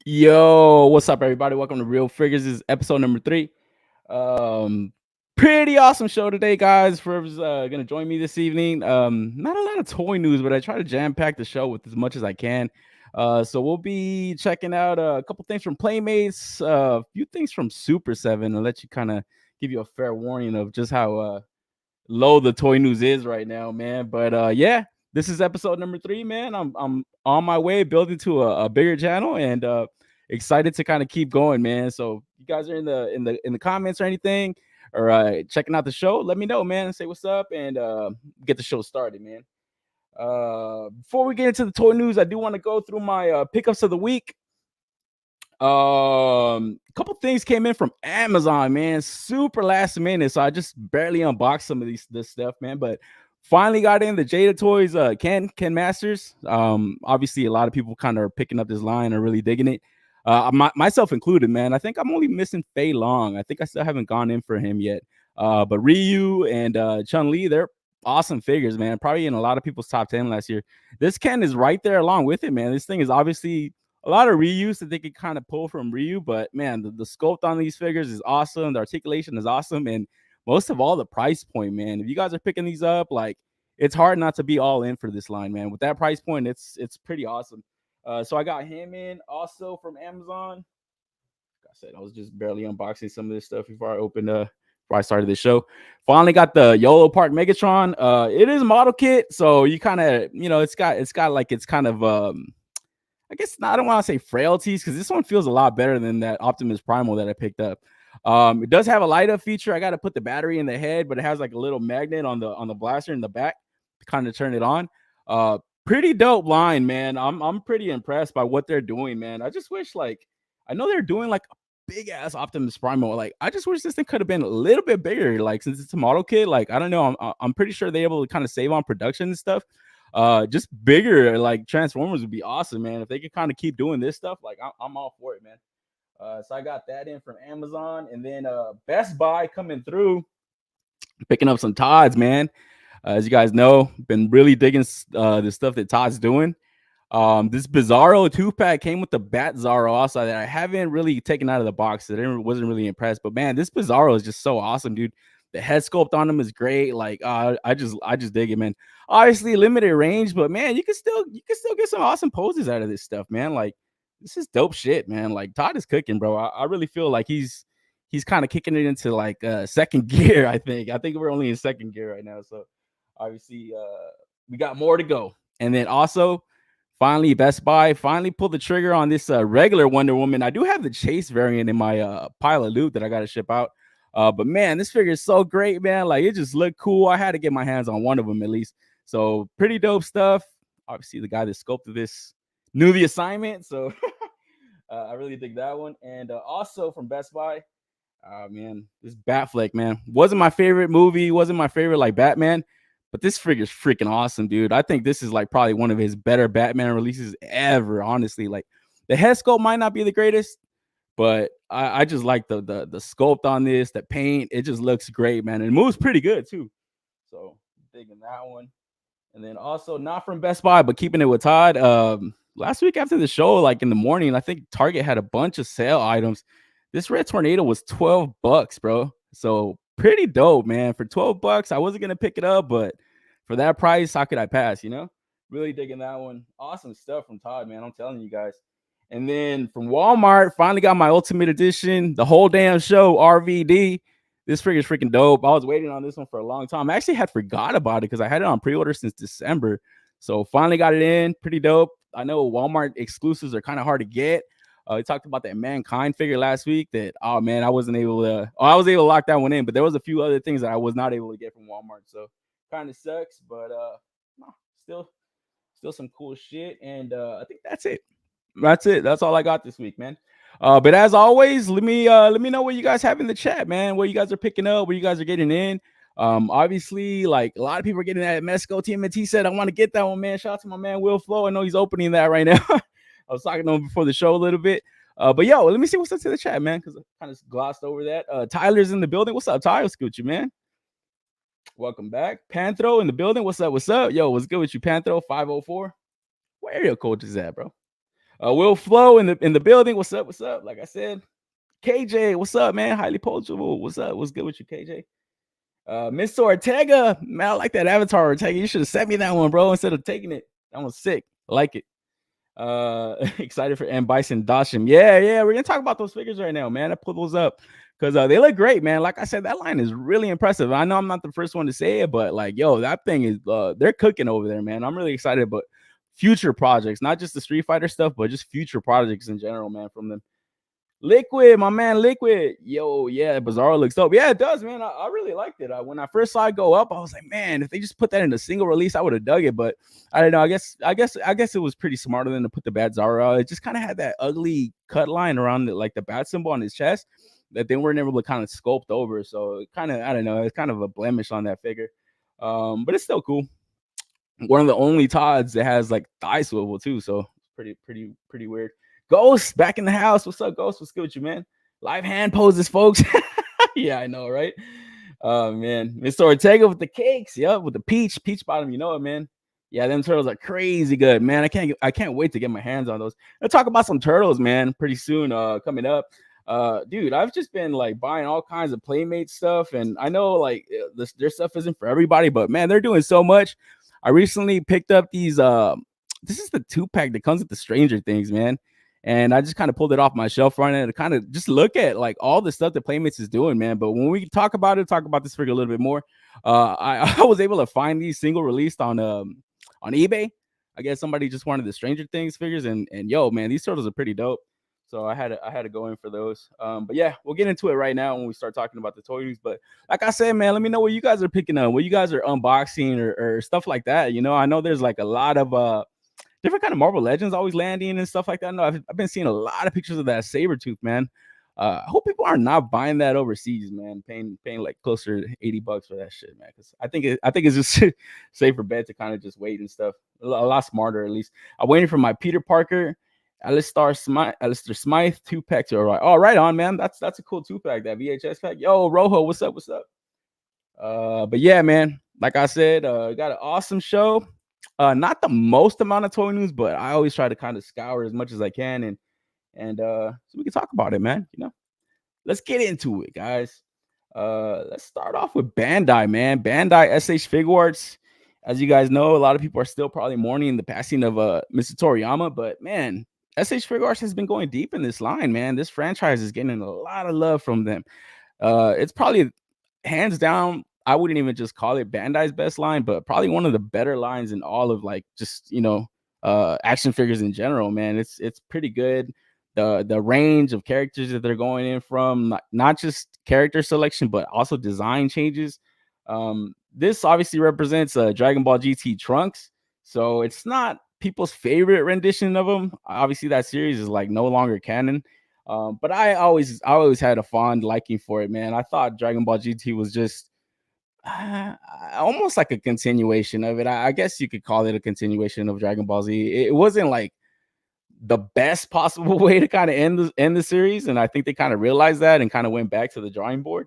Yo, what's up, everybody? Welcome to Real Figures. This is episode number 3. Pretty awesome show today, guys. Whoever's gonna join me this evening. Not a lot of toy news, but I try to jam pack the show with as much as I can. So we'll be checking out a couple things from Playmates, a few things from Super 7, and let you kind of give you a fair warning of just how low the toy news is right now, man. But yeah, this is episode number 3, man. I'm on my way building to a bigger channel, and excited to kind of keep going, man. So you guys are in the comments or anything, or checking out the show, let me know, man. Say what's up, and get the show started, man. Before we get into the toy news, I do want to go through my pickups of the week. A couple things came in from Amazon, man, super last minute, so I just barely unboxed some of this stuff, man. But finally got in the Jada toys, Ken Masters. Obviously a lot of people kind of are picking up this line, are really digging it, myself included, man. I think I'm only missing Fei Long. I think I still haven't gone in for him yet. But Ryu and Chun-Li, they're awesome figures, man. Probably in a lot of people's top 10 last year. This Ken is right there along with it, man. This thing is obviously a lot of reuse that they could kind of pull from Ryu, but man, the sculpt on these figures is awesome. The articulation is awesome, and most of all, the price point, man. If you guys are picking these up, like, it's hard not to be all in for this line, man. With that price point, it's pretty awesome. So I got him in also from Amazon. Like I said, I was just barely unboxing some of this stuff before I started the show. Finally got the YOLO Park Megatron. It is a model kit, so you kind of, it's got like, it's kind of I guess I don't want to say frailties, because this one feels a lot better than that Optimus Primal that I picked up. It does have a light up feature. I got to put the battery in the head, but it has like a little magnet on the blaster in the back to kind of turn it on. Pretty dope line, man. I'm pretty impressed by what they're doing, man. I just wish, like, I know they're doing like a big ass Optimus Primal. Like, I just wish this thing could have been a little bit bigger. Like, since it's a model kit, like, I don't know. I'm pretty sure they're able to kind of save on production and stuff. Just bigger like Transformers would be awesome, man. If they could kind of keep doing this stuff, like, I'm all for it, man. So I got that in from Amazon, and then Best Buy coming through, picking up some Todd's, man. As you guys know, been really digging the stuff that Todd's doing. This Bizarro 2-pack came with the Bat Zorro also that I haven't really taken out of the box. I wasn't really impressed, but man, this Bizarro is just so awesome, dude. The head sculpt on him is great. Like, I just dig it, man. Obviously limited range, but man, you can still get some awesome poses out of this stuff, man. Like, this is dope shit, man. Like, Todd is cooking, bro. I really feel like he's kind of kicking it into like second gear. I think we're only in second gear right now, so obviously we got more to go. And then also, finally, Best Buy finally pulled the trigger on this regular Wonder Woman. I do have the Chase variant in my pile of loot that I got to ship out. But man, this figure is so great, man. Like, it just looked cool. I had to get my hands on one of them at least. So pretty dope stuff. Obviously, the guy that sculpted this knew the assignment, so I really dig that one. And also from Best Buy, man, this Batfleck, man, wasn't my favorite movie, wasn't my favorite like Batman, but this figure's freaking awesome, dude. I think this is like probably one of his better Batman releases ever, honestly. Like, the head sculpt might not be the greatest, but I just like the sculpt on this, the paint. It just looks great, man. And it moves pretty good too. So digging that one. And then also, not from Best Buy, but keeping it with Todd. Last week after the show, like in the morning, I think Target had a bunch of sale items. This Red Tornado was $12, bro. So pretty dope, man. For $12, I wasn't gonna pick it up, but for that price, how could I pass? Really digging that one. Awesome stuff from Todd, man. I'm telling you guys. And then from Walmart, finally got my Ultimate Edition, the whole damn show, RVD. This figure's freaking dope. I was waiting on this one for a long time. I actually had forgot about it because I had it on pre-order since December. So finally got it in. Pretty dope. I know Walmart exclusives are kind of hard to get. We talked about that Mankind figure last week that, oh man, I was able to lock that one in, but there was a few other things that I was not able to get from Walmart. So kind of sucks, but still some cool shit. And I think that's it. That's all I got this week, man. But as always, let me know what you guys have in the chat, man. What you guys are picking up, what you guys are getting in. Obviously, like a lot of people are getting that Mexico TMNT set. I want to get that one, man. Shout out to my man Will Flow. I know he's opening that right now. I was talking to him before the show a little bit. But yo, let me see what's up to the chat, man, because I kind of glossed over that. Tyler's in the building. What's up, Tyler? What's good with you, man? Welcome back. Panthro in the building. What's up? What's up? Yo, what's good with you, Panthro? 504. Where area code is that, bro? Will Flow in the building. What's up? What's up? Like I said, KJ, what's up, man? Highly poachable. What's up? What's good with you, KJ? Mr. Ortega, man, I like that avatar, Ortega. You should have sent me that one, bro, instead of taking it. That one's sick. I like it. Excited for M Bison Dashim. Yeah, we're gonna talk about those figures right now, man. I pulled those up because they look great, man. Like I said, that line is really impressive. I know I'm not the first one to say it, but like, yo, that thing is they're cooking over there, man. I'm really excited about future projects, not just the Street Fighter stuff, but just future projects in general, man, from them. Liquid, my man, Liquid. Yo, yeah, Bizarro looks dope. Yeah, it does, man. I really liked it. When I first saw it go up, I was like, man, if they just put that in a single release, I would have dug it. But I don't know. I guess it was pretty smart of them to put the bad Zara out. It just kind of had that ugly cut line around the, like the bat symbol on his chest that they weren't able to kind of sculpt over. So it kind of, I don't know, it's kind of a blemish on that figure. But it's still cool. One of the only Todds that has like thigh swivel too. So it's pretty weird. Ghost back in the house. What's up, Ghost? What's good with you, man? Live hand poses, folks. Yeah, I know, right? Oh man, Mr. Ortega with the cakes. Yep, with the peach bottom. You know it, man. Yeah, them turtles are crazy good, man. I can't wait to get my hands on those. Let's talk about some turtles, man. Pretty soon, coming up. Dude, I've just been like buying all kinds of Playmate stuff, and I know like their stuff isn't for everybody, but man, they're doing so much. I recently picked up these. This is the 2-pack that comes with the Stranger Things, man. And I just kind of pulled it off my shelf right now to kind of just look at like all the stuff that Playmates is doing, man. But when we talk about this figure a little bit more. I was able to find these single released on eBay. I guess somebody just wanted the Stranger Things figures, and yo, man, these turtles are pretty dope. So I had to go in for those. But yeah, we'll get into it right now when we start talking about the toy news. But like I said, man, let me know what you guys are picking up, what you guys are unboxing or stuff like that. You know, I know there's like a lot of different kind of Marvel Legends always landing and stuff like that. No, I've been seeing a lot of pictures of that Sabretooth, man. I hope people are not buying that overseas, man. Paying like closer to $80 for that shit, man. Because I think it's just safer bet to kind of just wait and stuff. A lot smarter, at least. I'm waiting for my Peter Parker, Alistair Smythe 2-pack to arrive. Oh, right on, man. That's a cool 2-pack, that VHS pack. Yo, Rojo, what's up? But yeah, man. Like I said, got an awesome show. Not the most amount of toy news, but I always try to kind of scour as much as I can, and so we can talk about it, man. You know, let's get into it, guys. Let's start off with Bandai, man. Bandai SH Figuarts. As you guys know, a lot of people are still probably mourning the passing of Mr. Toriyama, but man, SH Figuarts has been going deep in this line, man. This franchise is getting a lot of love from them. It's probably hands down, I wouldn't even just call it Bandai's best line, but probably one of the better lines in all of like just, you know, action figures in general, man. It's pretty good. The range of characters that they're going in from, not just character selection, but also design changes. This obviously represents Dragon Ball GT Trunks, so it's not people's favorite rendition of him. Obviously, that series is like no longer canon. But I always had a fond liking for it, man. I thought Dragon Ball GT was just almost like a continuation of it. I guess you could call it a continuation of Dragon Ball Z. It wasn't like the best possible way to kind of end the series, and I think they kind of realized that and kind of went back to the drawing board.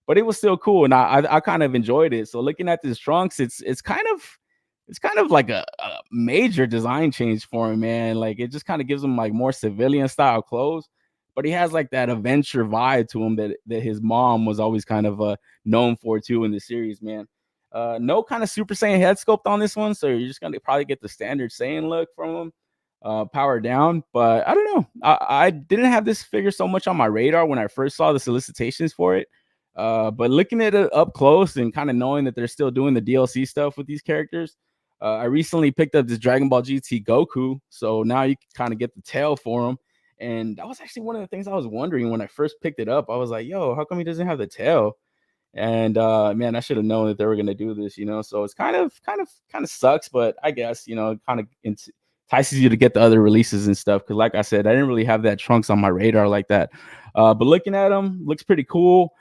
But it was still cool, and I kind of enjoyed it. So looking at this Trunks, it's kind of like a major design change for him, man. Like it just kind of gives him like more civilian style clothes, but he has like that adventure vibe to him that his mom was always kind of known for too in the series, man. No kind of Super Saiyan head sculpt on this one, so you're just gonna probably get the standard Saiyan look from him, powered down. But I don't know, I didn't have this figure so much on my radar when I first saw the solicitations for it. But looking at it up close and kind of knowing that they're still doing the DLC stuff with these characters, I recently picked up this Dragon Ball GT Goku, so now you can kind of get the tail for him. And that was actually one of the things I was wondering when I first picked it up. I was like, yo, how come he doesn't have the tail? And man, I should have known that they were gonna do this, you know. So it's kind of sucks, but I guess, you know, it kind of entices you to get the other releases and stuff. Because like I said, I didn't really have that Trunks on my radar like that. But looking at him, looks pretty cool.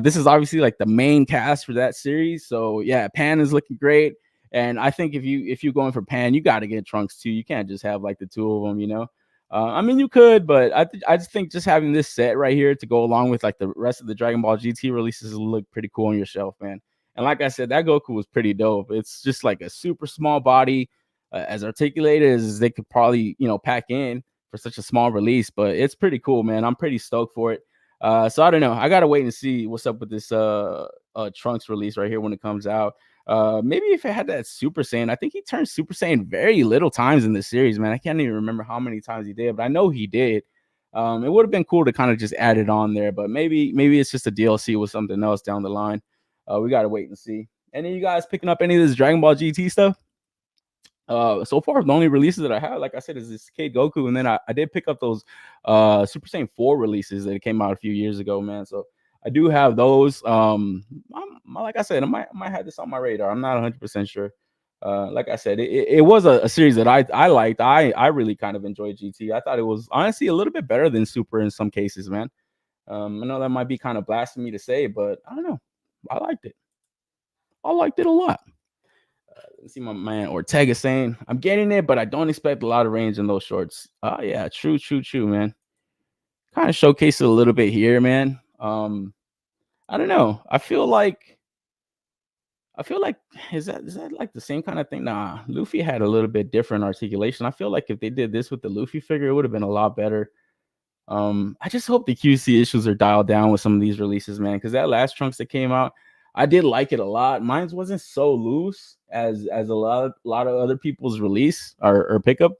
This is obviously like the main cast for that series. So yeah, Pan is looking great. And I think if you're going for Pan, you got to get Trunks too. You can't just have like the two of them, you know. I mean, you could, but I just think just having this set right here to go along with like the rest of the Dragon Ball GT releases will look pretty cool on your shelf, man. And like I said, that Goku was pretty dope. It's just like a super small body, as articulated as they could probably, pack in for such a small release. But it's pretty cool, man. I'm pretty stoked for it. So I don't know. I gotta wait and see what's up with this Trunks release right here when it comes out. Maybe if it had that Super Saiyan, I think he turned Super Saiyan very little times in this series, man. I can't even remember how many times he did, but I know he did. It would have been cool to kind of just add it on there, but maybe it's just a DLC with something else down the line. We gotta wait and see. Any of you guys picking up any of this Dragon Ball GT stuff? So far the only releases that I have, like I said, is this Kid Goku, and then I did pick up those Super Saiyan 4 releases that came out a few years ago, man. So I do have those. Like I said, I might have this on my radar. I'm not 100% sure. Like I said, it was a series that I liked. I really kind of enjoyed GT. I thought it was honestly a little bit better than Super in some cases, man. I know that might be kind of blasphemy to say, but I don't know. I liked it. I liked it a lot. See my man Ortega saying, I'm getting it, but I don't expect a lot of range in those shorts. Yeah, true, man. Kind of showcase it a little bit here, man. I don't know. I feel like is that like the same kind of thing? Nah, Luffy had a little bit different articulation. I feel like if they did this with the Luffy figure, it would have been a lot better. I just hope the QC issues are dialed down with some of these releases, man, because that last Trunks that came out, I did like it a lot. Mine wasn't so loose as a lot of other people's release or pickup.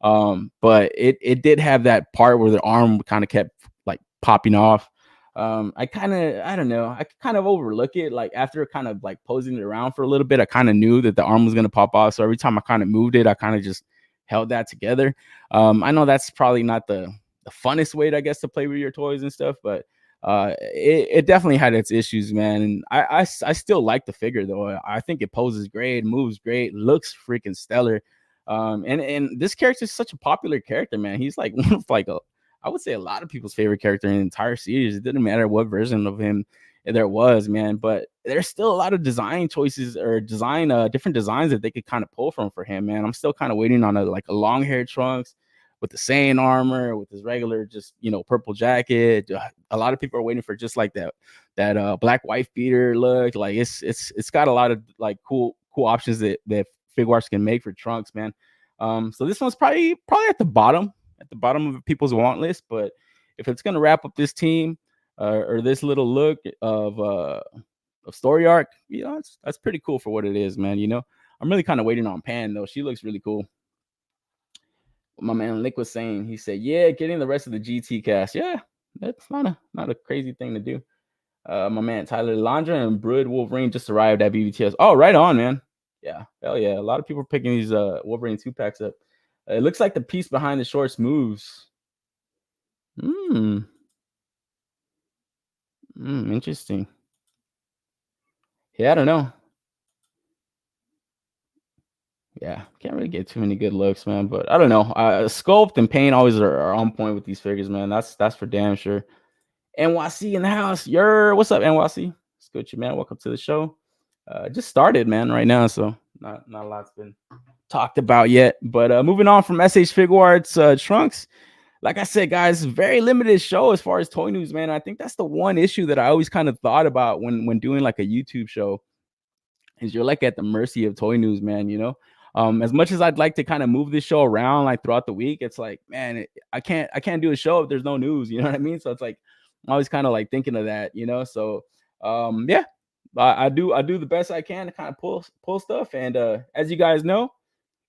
But it did have that part where the arm kind of kept like popping off. I don't know. I kind of overlook it. Like after kind of like posing it around for a little bit, I kind of knew that the arm was gonna pop off. So every time I kind of moved it, I kind of just held that together. I know that's probably not the funnest way, I guess, to play with your toys and stuff, but it definitely had its issues, man. And I still like the figure though. I think it poses great, moves great, looks freaking stellar. And this character is such a popular character, man. He's like one of like I would say a lot of people's favorite character in the entire series. It didn't matter what version of him there was, man. But there's still a lot of design choices or different designs that they could kind of pull from for him, man. I'm still kind of waiting on a long hair Trunks with the Saiyan armor, with his regular just purple jacket. A lot of people are waiting for just like that black wife beater look. Like it's got a lot of like cool options that Figuarts can make for Trunks, man. So this one's probably at the bottom of people's want list. But if it's gonna wrap up this team or this little look of story arc, that's pretty cool for what it is, man. I'm really kind of waiting on Pan though. She looks really cool. My man Lick was saying, he said, yeah, getting the rest of the GT cast. Yeah, that's not a crazy thing to do. My man Tyler Landra and Brood Wolverine just arrived at BBTS. Oh, right on, man. Yeah, hell yeah. A lot of people are picking these Wolverine 2-packs up. It looks like the piece behind the shorts moves. Interesting. Yeah, I don't know. Yeah, can't really get too many good looks, man. But I don't know. Sculpt and paint always are on point with these figures, man. That's for damn sure. NYC in the house. What's up, NYC? It's good, you man. Welcome to the show. Just started, man, right now, so not a lot's been talked about yet. But moving on from SH Figuarts Trunks. Like I said, guys, very limited show as far as toy news, man. I think that's the one issue that I always kind of thought about when doing like a YouTube show, is you're like at the mercy of toy news, man. As much as I'd like to kind of move this show around like throughout the week, it's like, man, I can't do a show if there's no news. You know what I mean? So it's like I'm always kind of like thinking of that, So yeah, I do the best I can to kind of pull stuff. And as you guys know,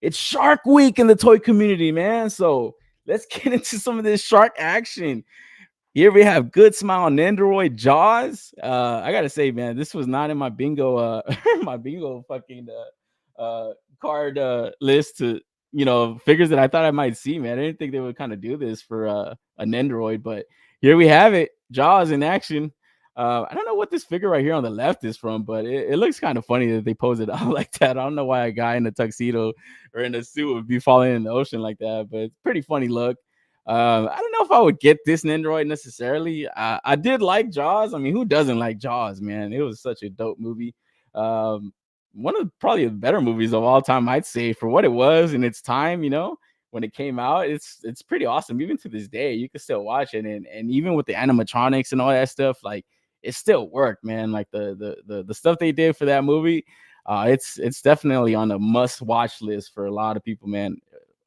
it's Shark Week in the toy community, man. So let's get into some of this shark action. Here we have Good Smile Nendoroid Jaws. I gotta say, man, this was not in my bingo my bingo fucking card list to figures that I thought I might see, man. I didn't think they would kind of do this for a Nendoroid, but here we have it. Jaws in action. I don't know what this figure right here on the left is from, but it looks kind of funny that they pose it out like that. I don't know why a guy in a tuxedo or in a suit would be falling in the ocean like that, but it's pretty funny look. I don't know if I would get this Nendoroid necessarily. I did like Jaws. I mean, who doesn't like Jaws, man? It was such a dope movie. Um, one of probably the better movies of all time, I'd say, for what it was in its time. When it came out, it's pretty awesome. Even to this day, you can still watch it, and even with the animatronics and all that stuff, like it still worked, man. Like the stuff they did for that movie, it's definitely on a must watch list for a lot of people, man,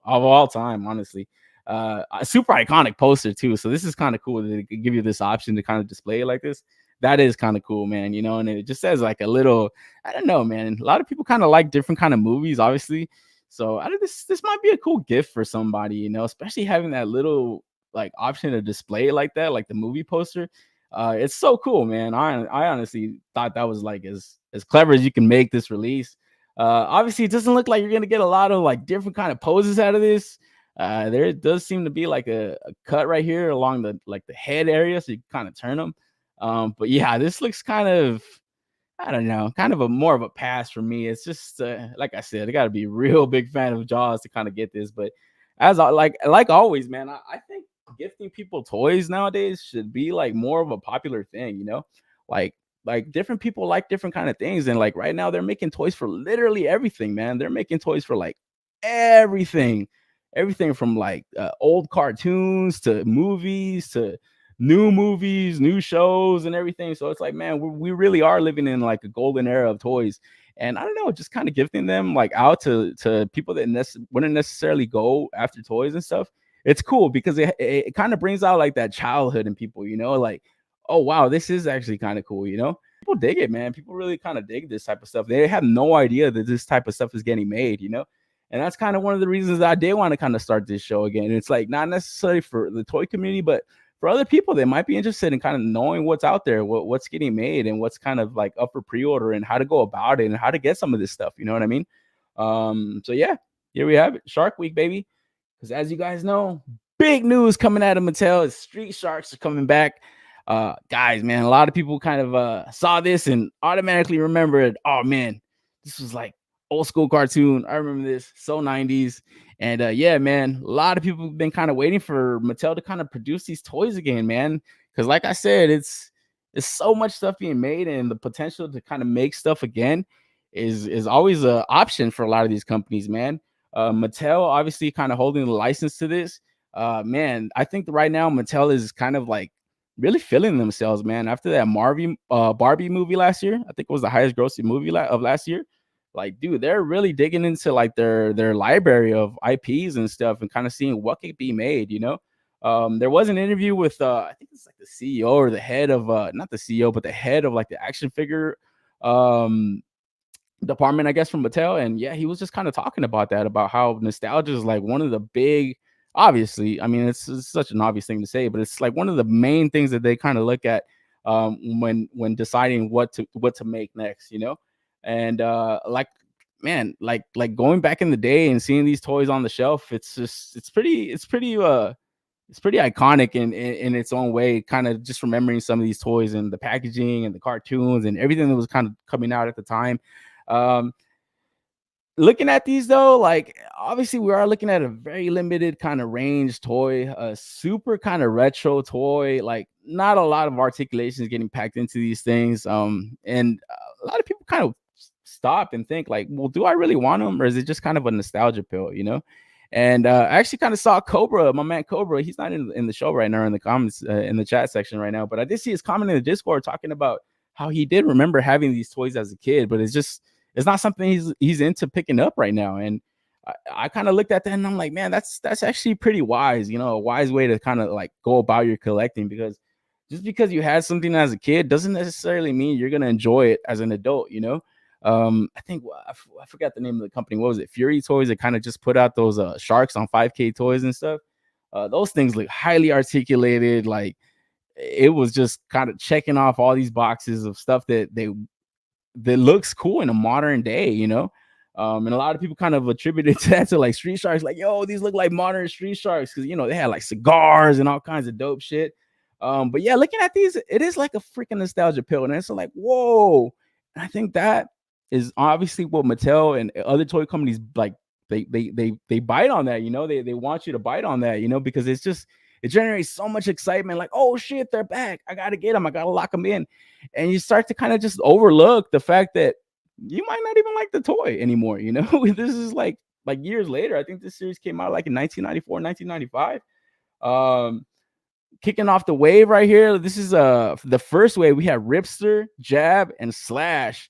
of all time, honestly. A super iconic poster too. So this is kind of cool that they could give you this option to kind of display it like this. That is kind of cool, man. And it just says like a little, I don't know, man. A lot of people kind of like different kind of movies, obviously. So I think this might be a cool gift for somebody, especially having that little like option to display it like that, like the movie poster. It's so cool, man. I honestly thought that was like as clever as you can make this release. Obviously, it doesn't look like you're gonna get a lot of like different kind of poses out of this. There does seem to be like a cut right here along the head area, so you can kind of turn them. But yeah, this looks kind of, I don't know, kind of a more of a pass for me. It's just like I said, I got to be a real big fan of Jaws to kind of get this. But like always, man, I think gifting people toys nowadays should be like more of a popular thing. Like like different people like different kind of things, and like right now they're making toys for literally everything, man. They're making toys for like everything, everything from like old cartoons to movies to new movies, new shows, and everything. So it's like, man, we really are living in like a golden era of toys. And I don't know, just kind of gifting them like out to people that wouldn't necessarily go after toys and stuff. It's cool because it kind of brings out like that childhood in people, like, oh wow, this is actually kind of cool, People dig it, man. People really kind of dig this type of stuff. They have no idea that this type of stuff is getting made. And that's kind of one of the reasons that I did want to kind of start this show again. It's like not necessarily for the toy community, but for other people that might be interested in kind of knowing what's out there, what's getting made, and what's kind of like up for pre-order, and how to go about it, and how to get some of this stuff. You know what I mean? So yeah, here we have it, Shark Week, baby. Because as you guys know, big news coming out of Mattel is Street Sharks are coming back. Guys, man, a lot of people kind of saw this and automatically remembered, oh man, this was like old school cartoon. I remember this, so 90s. And yeah, man, a lot of people have been kind of waiting for Mattel to kind of produce these toys again, man. Because like I said, it's so much stuff being made, and the potential to kind of make stuff again is always an option for a lot of these companies, man. Mattel obviously kind of holding the license to this. Man, I think right now Mattel is kind of like really feeling themselves, man. After that Barbie movie last year, I think it was the highest grossing movie of last year. Like, dude, they're really digging into like their library of IPs and stuff, and kind of seeing what could be made. There was an interview with I think it's like the CEO or the head of not the CEO, but the head of like the action figure department, I guess, from Mattel. And yeah, he was just kind of talking about that, about how nostalgia is like one of the big, obviously, I mean, it's such an obvious thing to say, but it's like one of the main things that they kind of look at when deciding what to make next. And like, man, like going back in the day and seeing these toys on the shelf, it's pretty iconic in its own way, kind of just remembering some of these toys and the packaging and the cartoons and everything that was kind of coming out at the time. um Looking at these though, like obviously we are looking at a very limited kind of range toy, a super kind of retro toy, like not a lot of articulations getting packed into these things. And a lot of people kind of stop and think like, well, do I really want them, or is it just kind of a nostalgia pill? And I actually kind of saw Cobra, my man Cobra. He's not in the show right now, in the comments, in the chat section right now, but I did see his comment in the Discord talking about how he did remember having these toys as a kid, but it's not something he's into picking up right now. And I kind of looked at that and I'm like, man, that's actually pretty wise, a wise way to kind of like go about your collecting, because just because you had something as a kid doesn't necessarily mean you're gonna enjoy it as an adult. I think I forgot the name of the company. What was it? Fury Toys. That kind of just put out those sharks on 5K toys and stuff. Those things look highly articulated. Like it was just kind of checking off all these boxes of stuff that looks cool in a modern day. And a lot of people kind of attributed that to like Street Sharks, like, yo, these look like modern Street Sharks, because they had like cigars and all kinds of dope shit. But yeah, looking at these, it is like a freaking nostalgia pill, and it's like, whoa. And I think that is obviously what Mattel and other toy companies like they bite on that, you know, they want you to bite on that, you know, because it generates so much excitement, like, oh shit, they're back, I gotta get them, I gotta lock them in. And you start to kind of just overlook the fact that you might not even like the toy anymore, you know. This is like years later. I think this series came out like in 1994, 1995. Kicking off the wave right here, this is the first wave. We have Ripster, Jab, and Slash.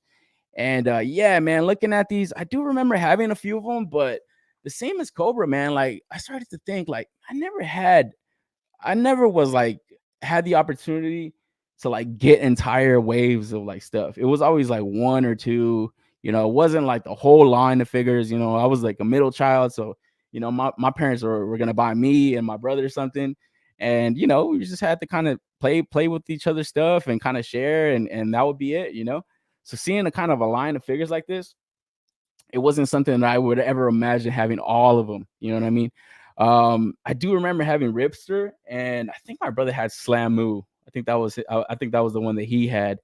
And yeah, man, looking at these, I do remember having a few of them, but the same as Cobra, man, like I started to think like I never was like had the opportunity to like get entire waves of like stuff. It was always like one or two, you know, it wasn't like the whole line of figures. You know, I was like a middle child. So, you know, my parents were gonna buy me and my brother something. And, you know, we just had to kind of play with each other's stuff and kind of share, and that would be it, you know. So seeing a kind of a line of figures like this, it wasn't something that I would ever imagine having all of them. You know what I mean? I do remember having Ripster, and I think my brother had Slamu. I think that was the one that he had.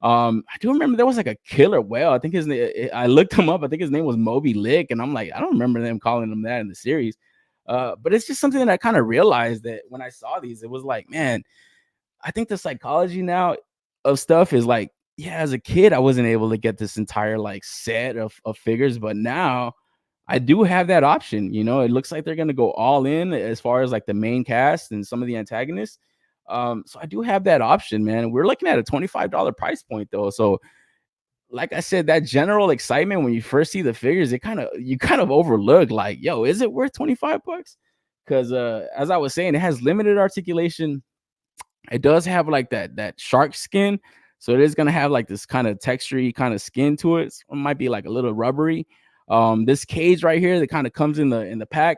I do remember there was like a killer whale. I think his name. I looked him up. I think his name was Moby Lick, and I'm like, I don't remember them calling him that in the series. But it's just something that I kind of realized that when I saw these, it was like, man, I think the psychology now of stuff is like, yeah, as a kid, I wasn't able to get this entire like set of figures, but now I do have that option. You know, it looks like they're gonna go all in as far as like the main cast and some of the antagonists. So I do have that option, man. We're looking at a $25 price point though. So like I said, that general excitement when you first see the figures, you kind of overlook like, yo, is it worth 25 bucks? Because as I was saying, it has limited articulation. It does have like that shark skin, so it is gonna have like this kind of textury kind of skin to it. So it might be like a little rubbery. This cage right here that kind of comes in the pack,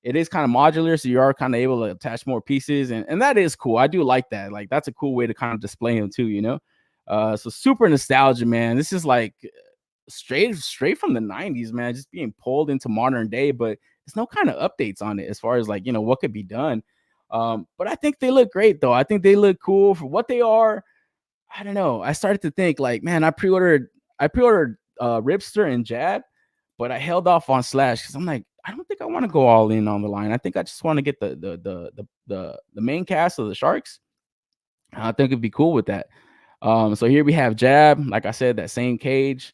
it is kind of modular, so you are kind of able to attach more pieces, and that is cool. I do like that. Like that's a cool way to kind of display them too, you know. So super nostalgia, man. This is like straight from the 90s, man, just being pulled into modern day, but there's no kind of updates on it as far as like, you know, what could be done. But I think they look great though. I think they look cool for what they are. I don't know. I started to think like, man, I pre-ordered Ripster and Jab, but I held off on Slash because I'm like, I don't think I want to go all in on the line. I think I just want to get the main cast of the Sharks. I think it'd be cool with that. So here we have Jab, like I said, that same cage,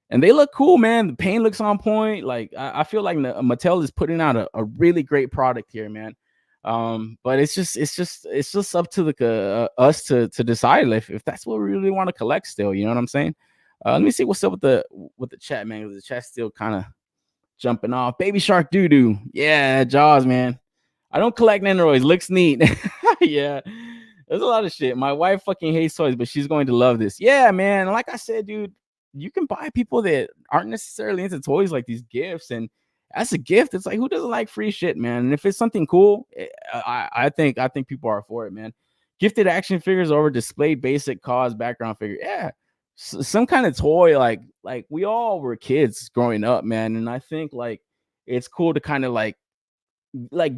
and they look cool, man. The paint looks on point. Like I feel like Mattel is putting out a really great product here, man. But it's just up to the us to decide if that's what we really want to collect still. You know what I'm saying? Let me see what's up with the chat, man. The chat's still kind of jumping off. Baby Shark doo doo. Yeah, Jaws, man. I don't collect Nendoroids. Looks neat. Yeah. There's a lot of shit. My wife fucking hates toys, but she's going to love this. Yeah, man. Like I said, dude, you can buy people that aren't necessarily into toys like these gifts. And as a gift, it's like, who doesn't like free shit, man? And if it's something cool, I think people are for it, man. Gifted action figures over displayed basic cause background figure. Yeah. Some kind of toy, like we all were kids growing up, man. And I think like it's cool to kind of like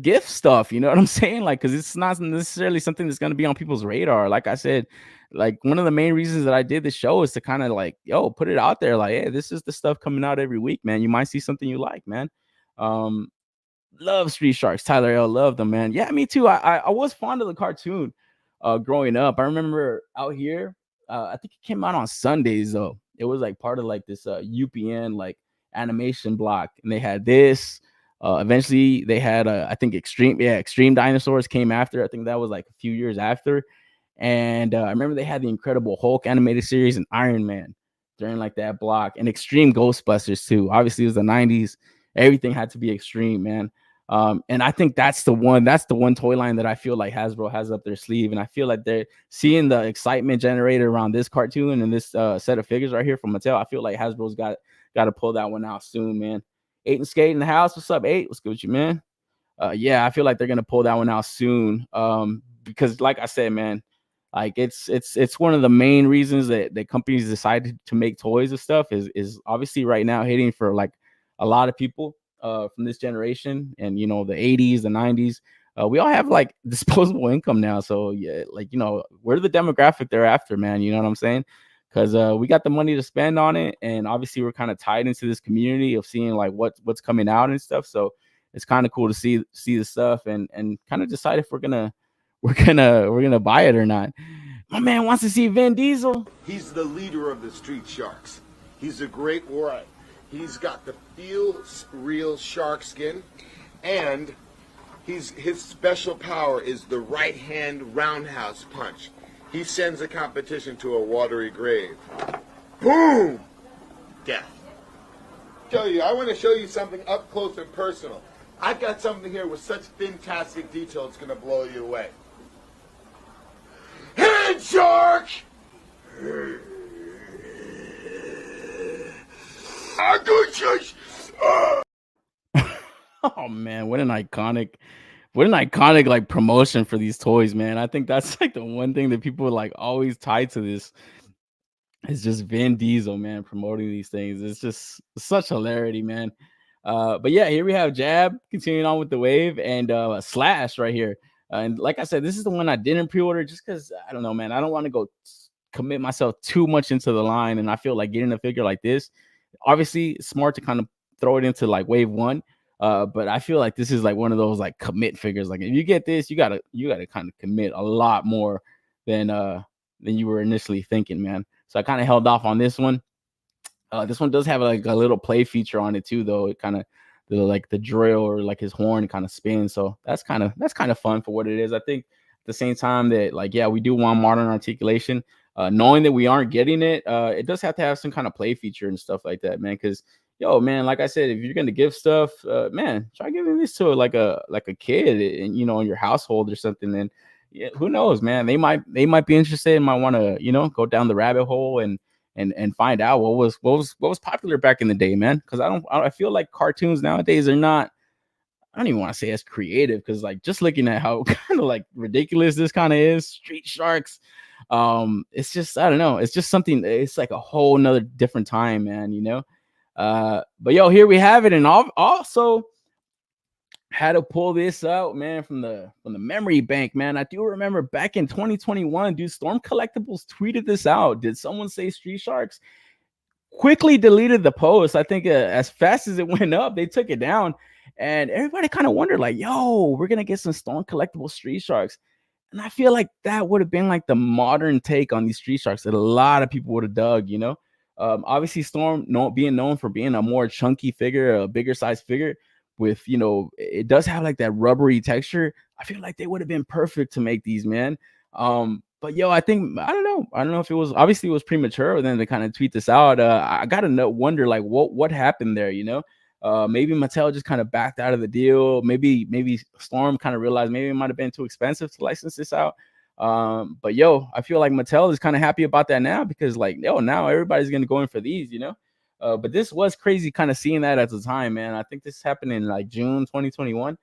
gift stuff, you know what I'm saying? Like, because it's not necessarily something that's going to be on people's radar. Like I said, like one of the main reasons that I did the show is to kind of like, yo, put it out there. Like, hey, this is the stuff coming out every week, man. You might see something you like, man. Love Street Sharks. Tyler L. Love them, man. Yeah, me too. I was fond of the cartoon growing up. I remember out here, I think it came out on Sundays though. It was like part of like this UPN like animation block, and they had this. Eventually they had I think Extreme Dinosaurs came after. I think that was like a few years after. And I remember they had the Incredible Hulk animated series and Iron Man during like that block, and Extreme Ghostbusters too. Obviously it was the 90s. Everything had to be extreme, man. And I think that's the one toy line that I feel like Hasbro has up their sleeve. And I feel like they're seeing the excitement generated around this cartoon and this set of figures right here from Mattel. I feel like Hasbro's got to pull that one out soon, man. 8 and Skate in the house. What's up, 8? What's good with you, man? Yeah, I feel like they're gonna pull that one out soon. Because like I said, man, like it's one of the main reasons that companies decided to make toys and stuff is obviously right now hitting for like a lot of people from this generation, and you know, the 80s, the 90s. We all have like disposable income now. So yeah, like, you know, we're the demographic they're after, man. You know what I'm saying? because we got the money to spend on it, and obviously we're kind of tied into this community of seeing like what's coming out and stuff. So it's kind of cool to see the stuff and kind of decide if we're gonna buy it or not. My man wants to see Vin Diesel. He's the leader of the Street Sharks. He's a great warrior. He's got the real shark skin, and his special power is the right hand roundhouse punch. He sends the competition to a watery grave. Boom! Death. I want to show you something up close and personal. I've got something here with such fantastic detail, it's going to blow you away. Head shark! Oh man, what an iconic like promotion for these toys, man. I think that's like the one thing that people like always tie to this. It's just Vin Diesel, man, promoting these things. It's just such hilarity, man. But yeah, here we have Jab continuing on with the wave and Slash right here. And like I said, this is the one I didn't pre-order just because I don't know, man. I don't want to go commit myself too much into the line, and I feel like getting a figure like this, obviously, it's smart to kind of throw it into like wave one. But I feel like this is like one of those like commit figures. Like if you get this, you gotta kind of commit a lot more than you were initially thinking, man. So I kind of held off on this one. This one does have like a little play feature on it too, though. It kind of like the drill or like his horn kind of spins. So that's kind of fun for what it is. I think at the same time that like, yeah, we do want modern articulation. Knowing that we aren't getting it, it does have to have some kind of play feature and stuff like that, man. Because yo, man, like I said, if you're gonna give stuff, man, try giving this to like a kid, and in your household or something. And yeah, who knows, man? They might be interested and might want to go down the rabbit hole and find out what was popular back in the day, man. Because I feel like cartoons nowadays are not. I don't even want to say as creative, because like just looking at how kind of like ridiculous this kind of is, Street Sharks. It's just, I don't know. It's just something. It's like a whole nother different time, man. But yo, here we have it, and also had to pull this out, man, from the memory bank, man. I do remember back in 2021, dude, Storm Collectibles tweeted this out. Did someone say Street Sharks? Quickly deleted the post. I think as fast as it went up, they took it down, and everybody kind of wondered, like, yo, we're gonna get some Storm Collectibles Street Sharks. And I feel like that would have been like the modern take on these Street Sharks that a lot of people would have dug. Obviously Storm being known for being a more chunky figure, a bigger size figure with, it does have like that rubbery texture. I feel like they would have been perfect to make these, man. But yo, I don't know if it was, obviously it was premature, but then they kind of tweet this out. I gotta wonder like what happened there, maybe Mattel just kind of backed out of the deal. Maybe Storm kind of realized maybe it might have been too expensive to license this out. But yo, I feel like Mattel is kind of happy about that now, because like, yo, now everybody's gonna go in for these, but this was crazy kind of seeing that at the time, man. I think this happened in like June 2021.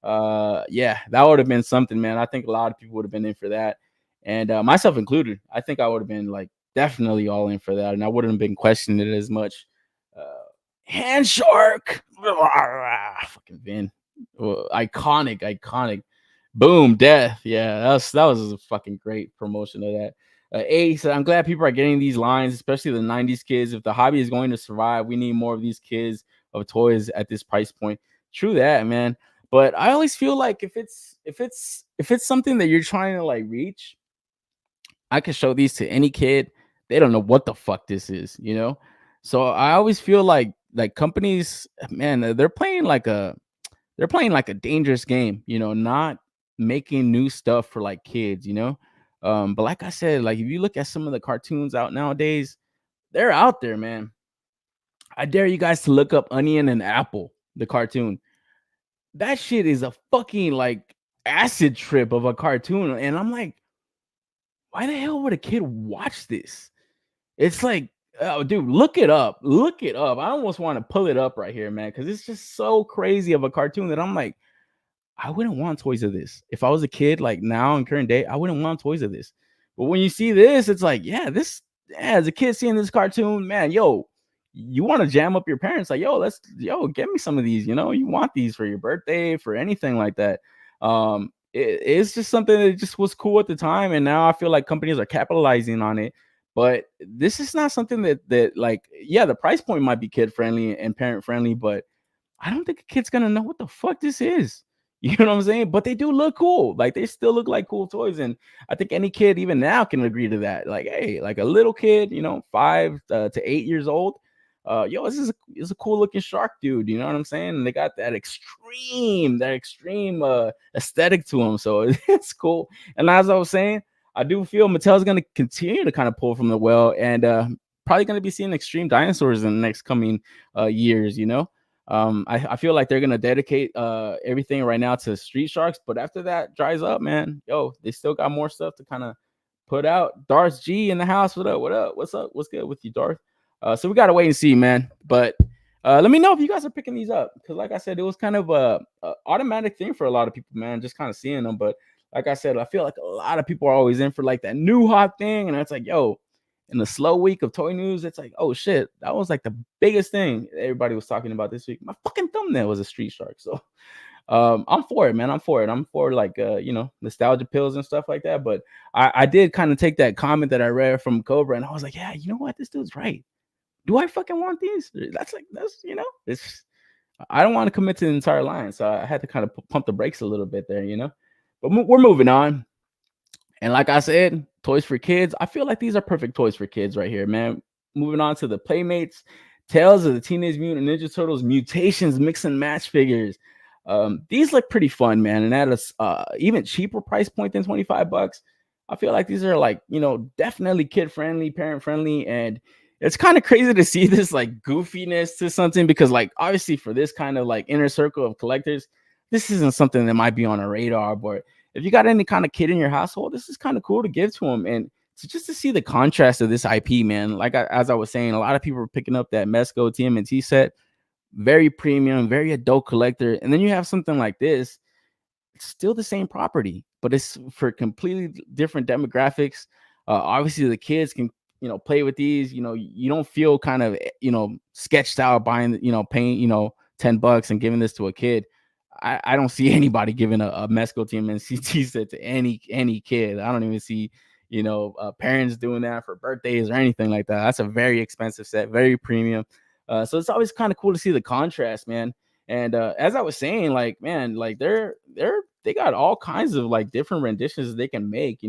Yeah, that would have been something, man. I think a lot of people would have been in for that, and myself included. I think I would have been like definitely all in for that, and I wouldn't have been questioning it as much. Hand shark, fucking Vin, iconic. Boom, death. Yeah, that was a fucking great promotion of that. Ace, I'm glad people are getting these lines, especially the 90s kids. If the hobby is going to survive, we need more of these kids of toys at this price point. True that, man. But I always feel like if it's something that you're trying to like reach, I could show these to any kid. They don't know what the fuck this is, So I always feel like companies, man, they're playing like a dangerous game, not making new stuff for like kids, but like I said, like if you look at some of the cartoons out nowadays, they're out there, man. I dare you guys to look up Onion and Apple, the cartoon. That shit is a fucking like acid trip of a cartoon, and I'm like, why the hell would a kid watch this? It's like, oh, dude, look it up. I almost want to pull it up right here, man, because it's just so crazy of a cartoon that I'm like, I wouldn't want toys of this. If I was a kid, like now in current day, I wouldn't want toys of this. But when you see this, it's like, yeah, as a kid seeing this cartoon, man, yo, you want to jam up your parents, like, get me some of these, you want these for your birthday, for anything like that. It's just something that just was cool at the time. And now I feel like companies are capitalizing on it But this is not something that like, yeah, the price point might be kid friendly and parent friendly, but I don't think a kid's gonna know what the fuck this is. You know what I'm saying? But they do look cool. Like they still look like cool toys, and I think any kid even now can agree to that. Like, hey, like a little kid, 5 to 8 years old. Yo, this is a cool looking shark dude. You know what I'm saying? And they got that extreme aesthetic to them, so it's cool. And as I was saying, I do feel Mattel's gonna continue to kind of pull from the well, and probably gonna be seeing extreme dinosaurs in the next coming years. I feel like they're gonna dedicate everything right now to Street Sharks, but after that dries up, man, yo, they still got more stuff to kind of put out. Darth G in the house. What up? What up? What's up? What's good with you, Darth? So we gotta wait and see, man. But let me know if you guys are picking these up, because like I said, it was kind of a automatic thing for a lot of people, man, just kind of seeing them. But like I said, I feel like a lot of people are always in for like that new hot thing, and it's like, yo, in the slow week of toy news, it's like, oh shit, that was like the biggest thing everybody was talking about this week. My fucking thumbnail was a Street Shark. So I'm for it, man. I'm for it. I'm for like nostalgia pills and stuff like that. But I did kind of take that comment that I read from Cobra, and I was like, yeah, you know what? This dude's right. Do I fucking want these? It's I don't want to commit to the entire line. So I had to kind of pump the brakes a little bit there. But we're moving on. And like I said, toys for kids. I feel like these are perfect toys for kids right here, man. Moving on to the Playmates, Tales of the Teenage Mutant Ninja Turtles Mutations Mix and Match figures. These look pretty fun, man. And at a even cheaper price point than $25, I feel like these are like, definitely kid friendly, parent friendly. And it's kind of crazy to see this like goofiness to something, because like obviously for this kind of like inner circle of collectors, this isn't something that might be on a radar, but if you got any kind of kid in your household, this is kind of cool to give to them. And so just to see the contrast of this IP, man, like as I was saying, a lot of people are picking up that Mesco TMNT set, very premium, very adult collector. And then you have something like this, it's still the same property, but it's for completely different demographics. Obviously, the kids can play with these. You don't feel kind of sketched out buying paying $10 and giving this to a kid. I don't see anybody giving a Mesco team and CT set to any kid. I don't even see parents doing that for birthdays or anything like that. That's a very expensive set, very premium. So it's always kind of cool to see the contrast, man. And as I was saying, like, man, like they got all kinds of like different renditions they can make.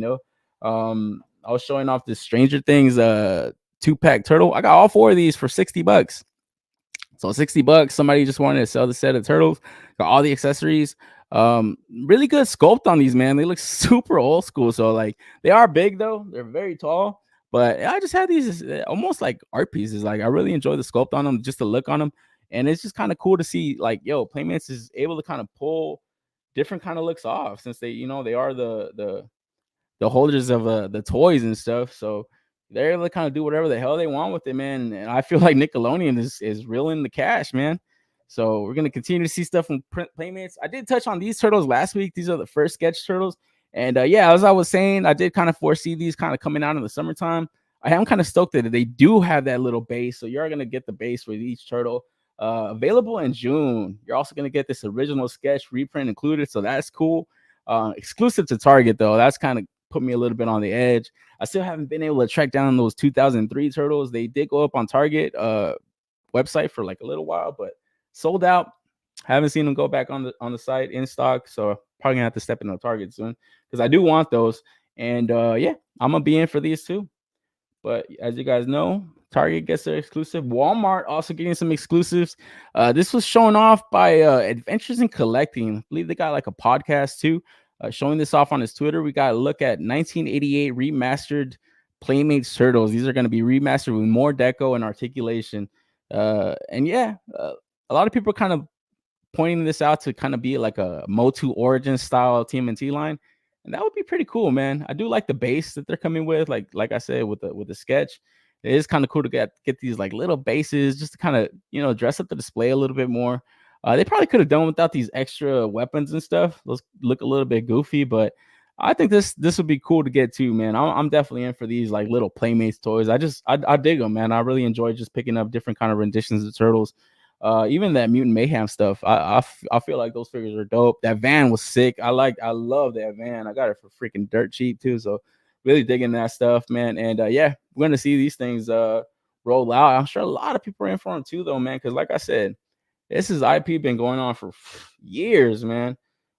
I was showing off this Stranger Things 2-pack turtle. I got all 4 of these for $60. So $60. Somebody just wanted to sell the set of turtles. Got all the accessories. Really good sculpt on these, man. They look super old school. So like they are big though. They're very tall. But I just had these almost like art pieces. Like I really enjoy the sculpt on them, just the look on them. And it's just kind of cool to see like, yo, Playmates is able to kind of pull different kind of looks off, since they they are the holders of the toys and stuff. So they're able to kind of do whatever the hell they want with it, man. And I feel like Nickelodeon is reeling the cash, man. So we're gonna continue to see stuff from Playmates. I did touch on these turtles last week. These are the first sketch turtles, and yeah, as I was saying, I did kind of foresee these kind of coming out in the summertime. I am kind of stoked that they do have that little base, so you're gonna get the base with each turtle. Available in June. You're also gonna get this original sketch reprint included, so that's cool. Exclusive to Target though. That's kind of put me a little bit on the edge. I still haven't been able to track down those 2003 turtles. They did go up on Target website for like a little while, but sold out. Haven't seen them go back on the site in stock, so probably gonna have to step into Target soon, because I do want those. And yeah, I'm gonna be in for these too. But as you guys know, Target gets their exclusive. Walmart also getting some exclusives. This was shown off by Adventures in Collecting. I believe they got like a podcast too, showing this off on his Twitter. We got to look at 1988 remastered Playmates Turtles. These are going to be remastered with more deco and articulation. And yeah, a lot of people are kind of pointing this out to kind of be like a Motu Origin style TMNT line. And that would be pretty cool, man. I do like the base that they're coming with, like I said, with the sketch. It is kind of cool to get these like little bases just to kind of dress up the display a little bit more. They probably could have done without these extra weapons and stuff. Those look a little bit goofy, but I think this would be cool to get too, man. I'm definitely in for these like little Playmates toys. I dig them, man. I really enjoy just picking up different kind of renditions of turtles. Even that Mutant Mayhem stuff, I feel like those figures are dope. That van was sick. I love that van. I got it for freaking dirt cheap too, so really digging that stuff, man. And yeah, we're gonna see these things roll out. I'm sure a lot of people are in for them too, though, man. Because like I said, this is IP been going on for years, man,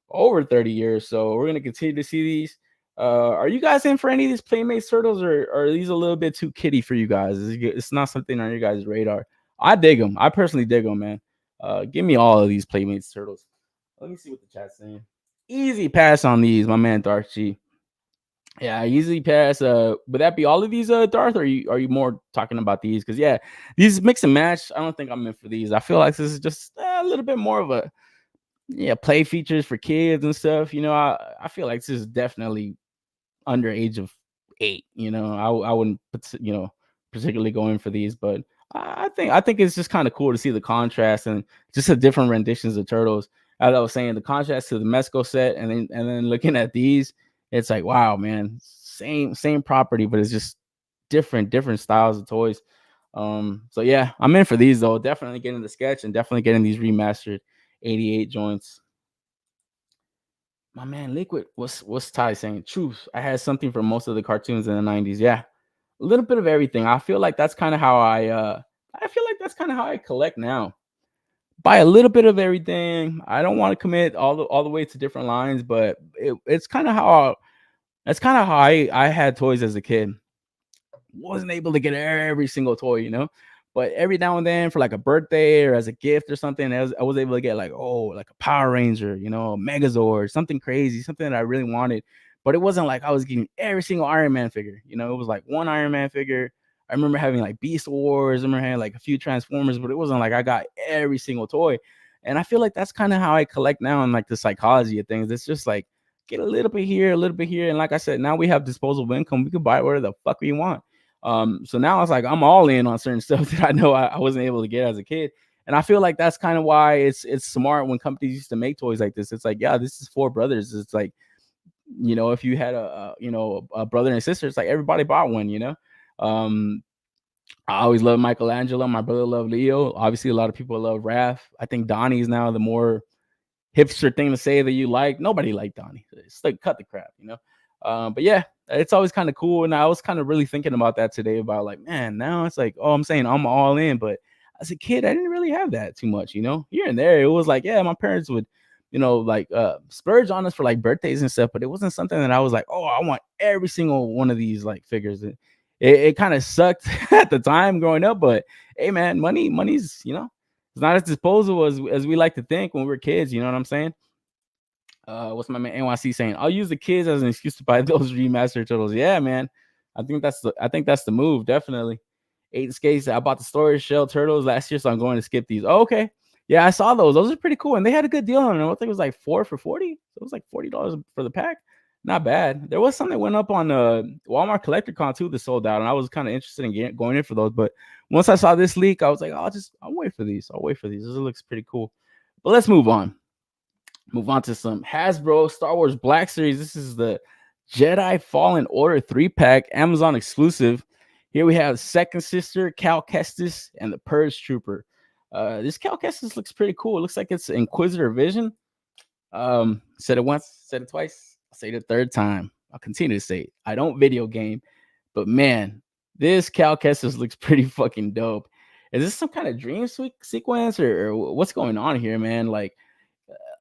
over 30 years. So we're gonna continue to see these. Are you guys in for any of these Playmates turtles, or are these a little bit too kiddie for you guys? It's not something on your guys' radar. I dig them. I personally dig them, man. Give me all of these Playmates turtles. Let me see what the chat's saying. Easy pass on these, my man Darth G. Yeah, easy pass. Would that be all of these, Darth? Or are you more talking about these? Because yeah, these mix and match. I don't think I'm in for these. I feel like this is just a little bit more of a play features for kids and stuff. I feel like this is definitely under age of 8. I wouldn't particularly go in for these, but I think it's just kind of cool to see the contrast and just the different renditions of turtles. As I was saying, the contrast to the Mesco set, and then looking at these, it's like, wow, man, same property, but it's just different styles of toys. So yeah, I'm in for these though. Definitely getting the sketch and definitely getting these remastered 88 joints. My man Liquid, what's Ty saying? Truth. I had something for most of the cartoons in the 90s. Yeah. A little bit of everything. I feel like that's kind of how I collect now. Buy a little bit of everything. I don't want to commit all the way to different lines, but it's kind of how I had toys as a kid. Wasn't able to get every single toy. But every now and then for like a birthday or as a gift or something, I was able to get like a Power Ranger, a Megazord, something crazy, something that I really wanted. But it wasn't like I was getting every single Iron Man figure. It was like one Iron Man figure. I remember having like Beast Wars. I remember having like a few Transformers, but it wasn't like I got every single toy. And I feel like that's kind of how I collect now, and like the psychology of things. It's just like get a little bit here, a little bit here. And like I said, now we have disposable income. We can buy whatever the fuck we want. So now it's like I'm all in on certain stuff that I know I wasn't able to get as a kid. And I feel like that's kind of why it's smart when companies used to make toys like this. It's like, yeah, this is for brothers. It's like, if you had a brother and sister, it's like everybody bought one. Um, I always loved Michelangelo. My brother loved Leo. Obviously, a lot of people love Raph. I think Donnie is now the more hipster thing to say that you like. Nobody liked Donnie. It's like cut the crap. But yeah, it's always kind of cool. And I was kind of really thinking about that today about like, man, now it's like, oh, I'm saying I'm all in. But as a kid, I didn't really have that too much, here and there. It was like, yeah, my parents would, like splurge on us for like birthdays and stuff. But it wasn't something that I was like, oh, I want every single one of these like figures. It kind of sucked at the time growing up. But hey, man, money's, it's not as disposable as we like to think when we're kids. You know what I'm saying? What's my man NYC saying? I'll use the kids as an excuse to buy those remastered turtles. Yeah, man. I think that's the move, definitely. 8 skates. I bought the storage shell turtles last year, so I'm going to skip these. Oh, okay. Yeah, I saw those. Those are pretty cool. And they had a good deal on them. I think it was like 4 for 40. So it was like $40 for the pack. Not bad. There was something that went up on Walmart Collector Con too that sold out, and I was kind of interested in going in for those. But once I saw this leak, I was like, I'll wait for these. I'll wait for these. This looks pretty cool. But let's move on. Move on to some Hasbro Star Wars Black Series. This is the Jedi Fallen Order 3-pack, Amazon exclusive. Here we have Second Sister, Cal Kestis, and the Purge Trooper. This Cal Kestis looks pretty cool. It looks like it's Inquisitor Vision. Said it once, said it twice. I'll say it a third time. I'll continue to say it. I don't video game, but man, this Cal Kestis looks pretty fucking dope. Is this some kind of dream sequence or what's going on here, man? Like,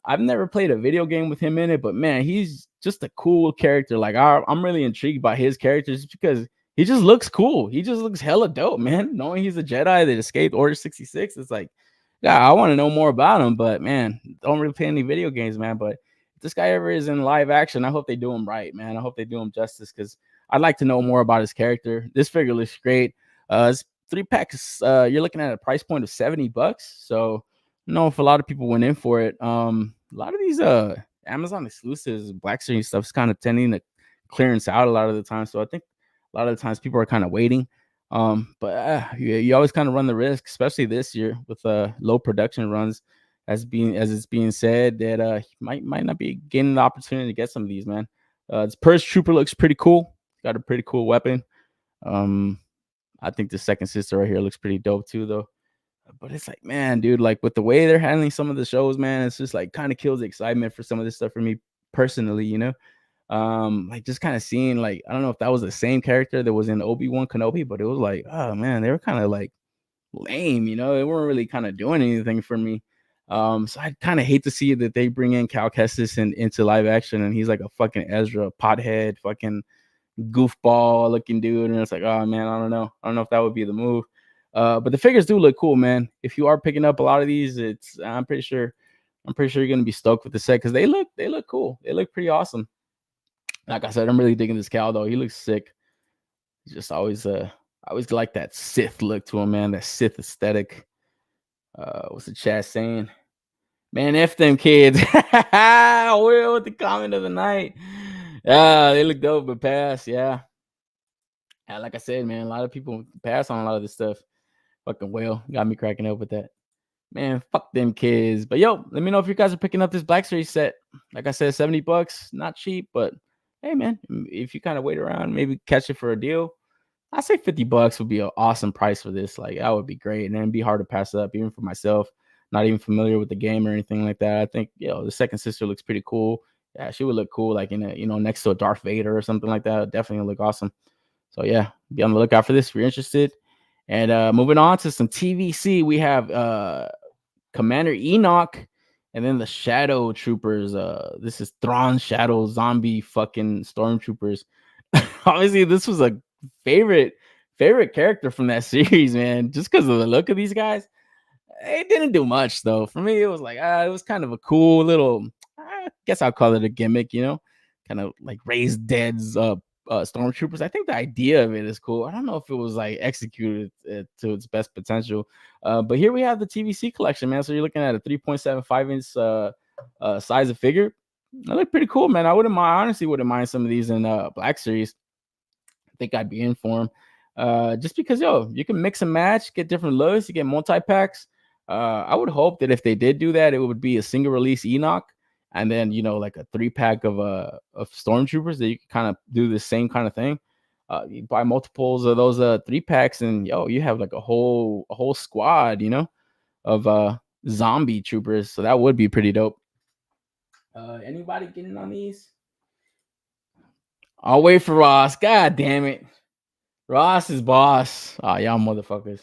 I've never played a video game with him in it, but man, he's just a cool character. Like I'm really intrigued by his character just because he just looks cool. He just looks hella dope, man. Knowing he's a Jedi that escaped Order 66, it's like, yeah, I want to know more about him. But man, don't really play any video games, man. But if this guy ever is in live action, I hope they do him right, man. I hope they do him justice because I'd like to know more about his character. This figure looks great. It's 3-packs. You're looking at a price point of $70. So know if a lot of people went in for it. A lot of these Amazon exclusives, Black Series stuff is kind of tending to clearance out a lot of the time. So I think a lot of the times people are kind of waiting. But you always kind of run the risk, especially this year with low production runs, as it's being said that might not be getting the opportunity to get some of these, man. This Purge Trooper looks pretty cool. Got a pretty cool weapon. I think the Second Sister right here looks pretty dope too, though. But it's like, man, dude, like with the way they're handling some of the shows, man, it's just like kind of kills the excitement for some of this stuff for me personally, Like just kind of seeing like I don't know if that was the same character that was in Obi-Wan Kenobi, but it was like, oh man, they were kind of like lame, you know, they weren't really kind of doing anything for me. So I kind of hate to see that they bring in Cal Kestis into live action, and he's like a fucking Ezra pothead, fucking goofball looking dude, and it's like, oh man, I don't know if that would be the move. But the figures do look cool, man. If you are picking up a lot of these, I'm pretty sure you're gonna be stoked with the set because they look cool. They look pretty awesome. Like I said, I'm really digging this Cal though. He looks sick. He's just always I always like that Sith look to him, man. That Sith aesthetic. What's the chat saying? Man, F them kids. Will with the comment of the night. Yeah, they look dope, but pass. Yeah. Like I said, man, a lot of people pass on a lot of this stuff. Fucking Will got me cracking up with that. Man, fuck them kids. But yo, let me know if you guys are picking up this Black Series set. Like I said, $70, not cheap, but hey, man, if you kind of wait around, maybe catch it for a deal. I say $50 would be an awesome price for this. Like that would be great, and then it'd be hard to pass up, even for myself. Not even familiar with the game or anything like that. I think the second sister looks pretty cool. Yeah, she would look cool, like in a next to a Darth Vader or something like that. Definitely look awesome. So yeah, be on the lookout for this if you're interested. And moving on to some TVC, we have Commander Enoch, and then the Shadow Troopers. This is Thrawn Shadow Zombie fucking Stormtroopers. Obviously, this was a favorite character from that series, man. Just because of the look of these guys, it didn't do much though. For me, it was like it was kind of a cool little. I guess I'll call it a gimmick, kind of like raised dead's stormtroopers. I think the idea of it is cool. I don't know if it was like executed to its best potential. But here we have the TVC collection, man. So you're looking at a 3.75 inch size of figure. They look pretty cool, man. I honestly wouldn't mind some of these in Black Series. I think I'd be in for them. Just because you can mix and match, get different looks, you get multi-packs. I would hope that if they did do that, it would be a single release Enoch, and then like a 3-pack of stormtroopers that you can kind of do the same kind of thing. You buy multiples of those 3-packs, and you have like a whole squad, of zombie troopers. So that would be pretty dope. Anybody getting on these? I'll wait for Ross. God damn it. Ross is boss. Oh, y'all motherfuckers.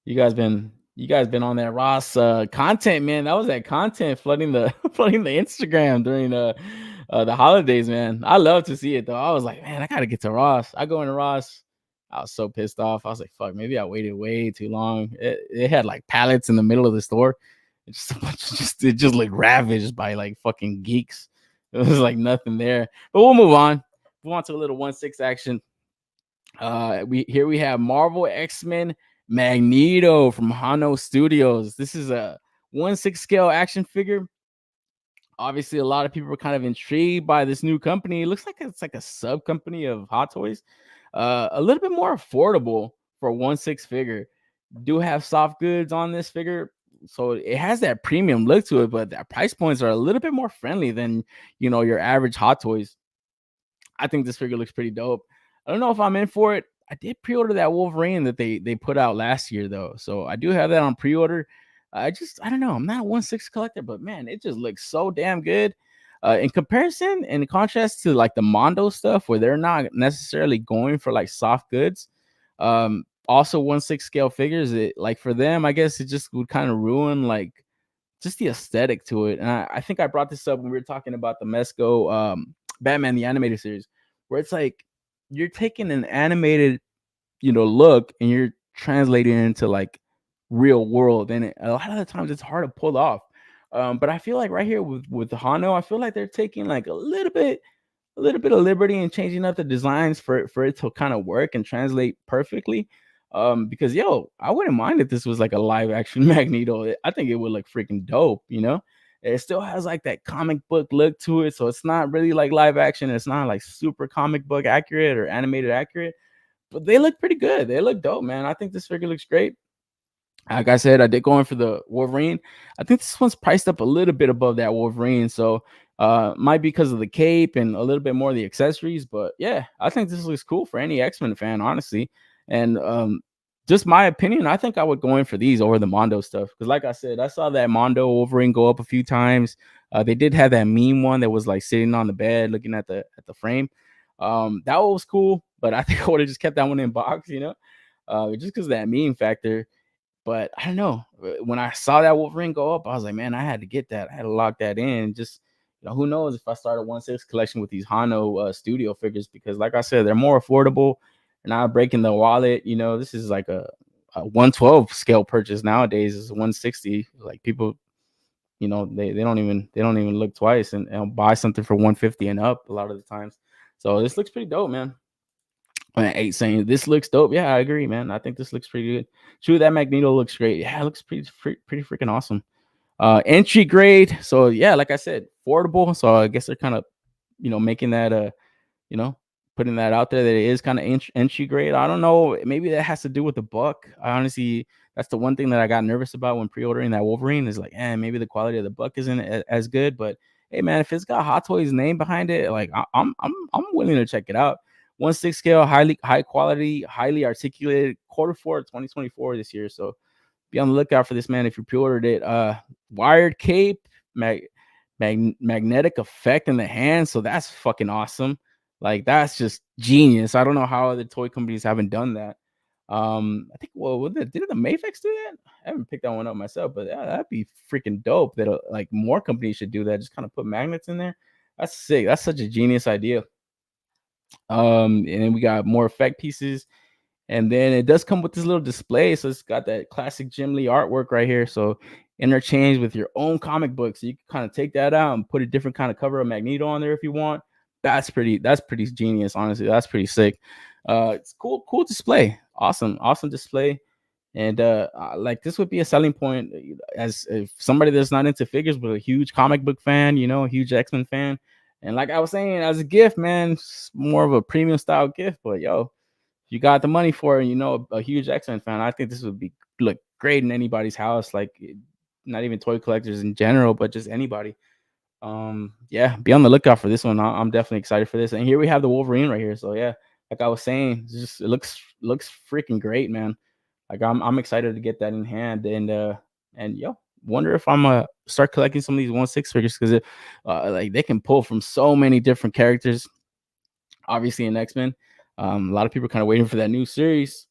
You guys been on that Ross content, man. That was that content flooding the Instagram during the holidays, man. I love to see it though. I was like, man, I gotta get to Ross. I go into Ross. I was so pissed off. I was like, fuck, maybe I waited way too long. It had like pallets in the middle of the store. It just looked ravaged by like fucking geeks. It was like nothing there. But we'll move on. Move on to a little 1/6 action. We have Marvel X-Men Magneto from Hano Studios. This is a 1/6 scale action figure. Obviously, a lot of people were kind of intrigued by this new company. It looks like it's like a sub company of Hot Toys. A little bit more affordable for a 1/6 figure. Do have soft goods on this figure, so it has that premium look to it, but the price points are a little bit more friendly than your average Hot Toys. I think this figure looks pretty dope. I don't know if I'm in for it. I did pre-order that Wolverine that they put out last year though, so I do have that on pre-order. I don't know. I'm not a 1/6 collector, but man, it just looks so damn good. In comparison, in contrast to like the Mondo stuff, where they're not necessarily going for like soft goods. Also 1/6 scale figures, like for them, I guess it just would kind of ruin like just the aesthetic to it. And I think I brought this up when we were talking about the Mezco Batman the Animated Series, where it's like you're taking an animated look and you're translating it into like real world, and a lot of the times it's hard to pull off. But I feel like right here with Hano, I feel like they're taking like a little bit of liberty and changing up the designs for it to kind of work and translate perfectly. Because I wouldn't mind if this was like a live action Magneto. I think it would look freaking dope. It still has like that comic book look to it, so it's not really like live action. It's not like super comic book accurate or animated accurate, but they look pretty good. They look dope, man. I think this figure looks great. Like I said, I did go in for the Wolverine. I think this one's priced up a little bit above that Wolverine, so might be because of the cape and a little bit more of the accessories. But yeah, I think this looks cool for any X-Men fan, honestly. And just my opinion, I think I would go in for these over the Mondo stuff. Because like I said, I saw that Mondo Wolverine go up a few times. They did have that meme one that was like sitting on the bed looking at the frame. That was cool, but I think I would have just kept that one in box, just because of that meme factor. But I don't know. When I saw that Wolverine go up, I was like, man, I had to get that. I had to lock that in. Just who knows if I start a 1/6 collection with these Hano studio figures, because like I said, they're more affordable. They're not breaking the wallet. This is like a 112 scale purchase nowadays is 160. Like people, they don't even look twice and buy something for 150 and up a lot of the times. So this looks pretty dope, man. 8 saying this looks dope. Yeah, I agree, man. I think this looks pretty good. True, that Magneto looks great. Yeah, it looks pretty freaking awesome. Entry grade. So yeah, like I said, affordable. So I guess they're kind of, making that putting that out there that it is kind of entry grade. I don't know. Maybe that has to do with the buck. I honestly, that's the one thing that I got nervous about when pre-ordering that Wolverine is like, maybe the quality of the buck isn't as good. But hey, man, if it's got Hot Toys name behind it, like I'm willing to check it out. 1/6 scale, high quality, highly articulated, Q4 2024 this year. So be on the lookout for this, man. If you pre-ordered it, wired cape, magnetic effect in the hand. So that's fucking awesome. Like that's just genius. I don't know how other toy companies haven't done that. I think did the MAFEX do that? I haven't picked that one up myself, but that'd be freaking dope. That like more companies should do that. Just kind of put magnets in there. That's sick. That's such a genius idea. And then we got more effect pieces. And then it does come with this little display. So it's got that classic Jim Lee artwork right here. So interchange with your own comic book. So you can kind of take that out and put a different kind of cover of Magneto on there if you want. That's pretty genius, honestly. That's pretty sick. It's cool display. Awesome display. And like this would be a selling point as if somebody that's not into figures but a huge comic book fan, a huge X-Men fan. And like I was saying, as a gift, man, it's more of a premium style gift. But yo, you got the money for it, a huge X-Men fan, I think this would look great in anybody's house, like not even toy collectors in general, but just anybody. Yeah, be on the lookout for this one. I'm definitely excited for this. And here we have the Wolverine right here. So yeah, like I was saying, it looks freaking great, man. Like I'm excited to get that in hand. And yo, wonder if I'm gonna start collecting some of these 1/6 figures, because like they can pull from so many different characters, obviously in X-Men. A lot of people are kind of waiting for that new series.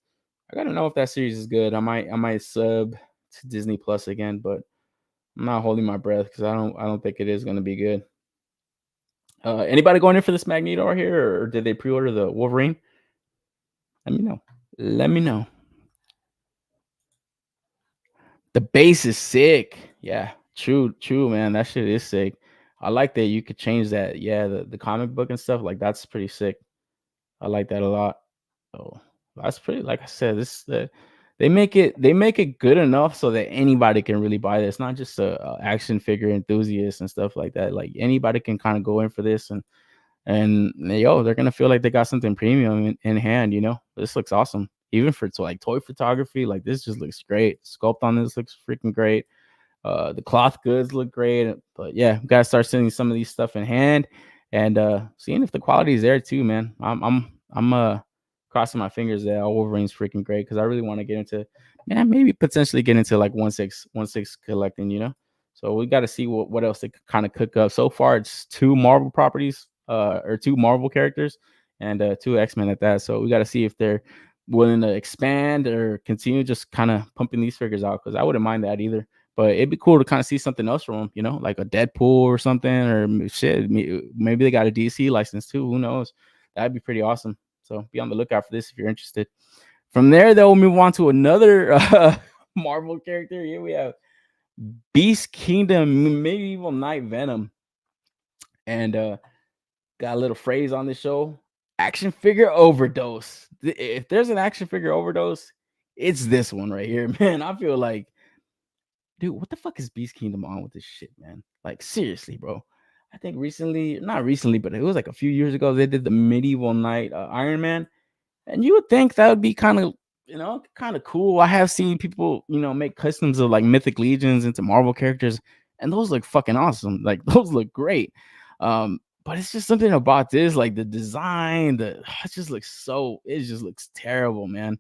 I gotta know if that series is good. I might sub to Disney Plus again, but I'm not holding my breath because I don't think it is gonna be good. Anybody going in for this Magneto right here, or did they pre-order the Wolverine? Let me know. The base is sick. Yeah, true, man. That shit is sick. I like that you could change that. Yeah, the comic book and stuff, like that's pretty sick. I like that a lot. So that's pretty, like I said, they make it good enough so that anybody can really buy this, not just a action figure enthusiast and stuff like that. Like anybody can kind of go in for this and yo, they're gonna feel like they got something premium in hand. This looks awesome. Even for like toy photography, like this just looks great. Sculpt on this looks freaking great. The cloth goods look great, but yeah, gotta start sending some of these stuff in hand and seeing if the quality is there too, man. I'm crossing my fingers that Wolverine's freaking great, because I really want to get into, maybe potentially get into like 1/6 collecting. So we got to see what else they kind of cook up. So far, it's 2 Marvel properties, or 2 Marvel characters, and 2 X-Men at that. So we got to see if they're willing to expand or continue just kind of pumping these figures out, because I wouldn't mind that either. But it'd be cool to kind of see something else from them, like a Deadpool or something, or shit. Maybe they got a DC license too. Who knows? That'd be pretty awesome. So be on the lookout for this if you're interested. From there, they'll move on to another Marvel character. Here we have Beast Kingdom Medieval Knight Venom. And got a little phrase on the show: action figure overdose. If there's an action figure overdose, it's this one right here, man. I feel like, dude, what the fuck is Beast Kingdom on with this shit, man? Like, seriously, bro. I think not recently, but it was like a few years ago, they did the Medieval Knight Iron Man. And you would think that would be kind of cool. I have seen people, make customs of like Mythic Legions into Marvel characters, and those look fucking awesome. Like, those look great. But it's just something about this, like the design, it just looks terrible, man.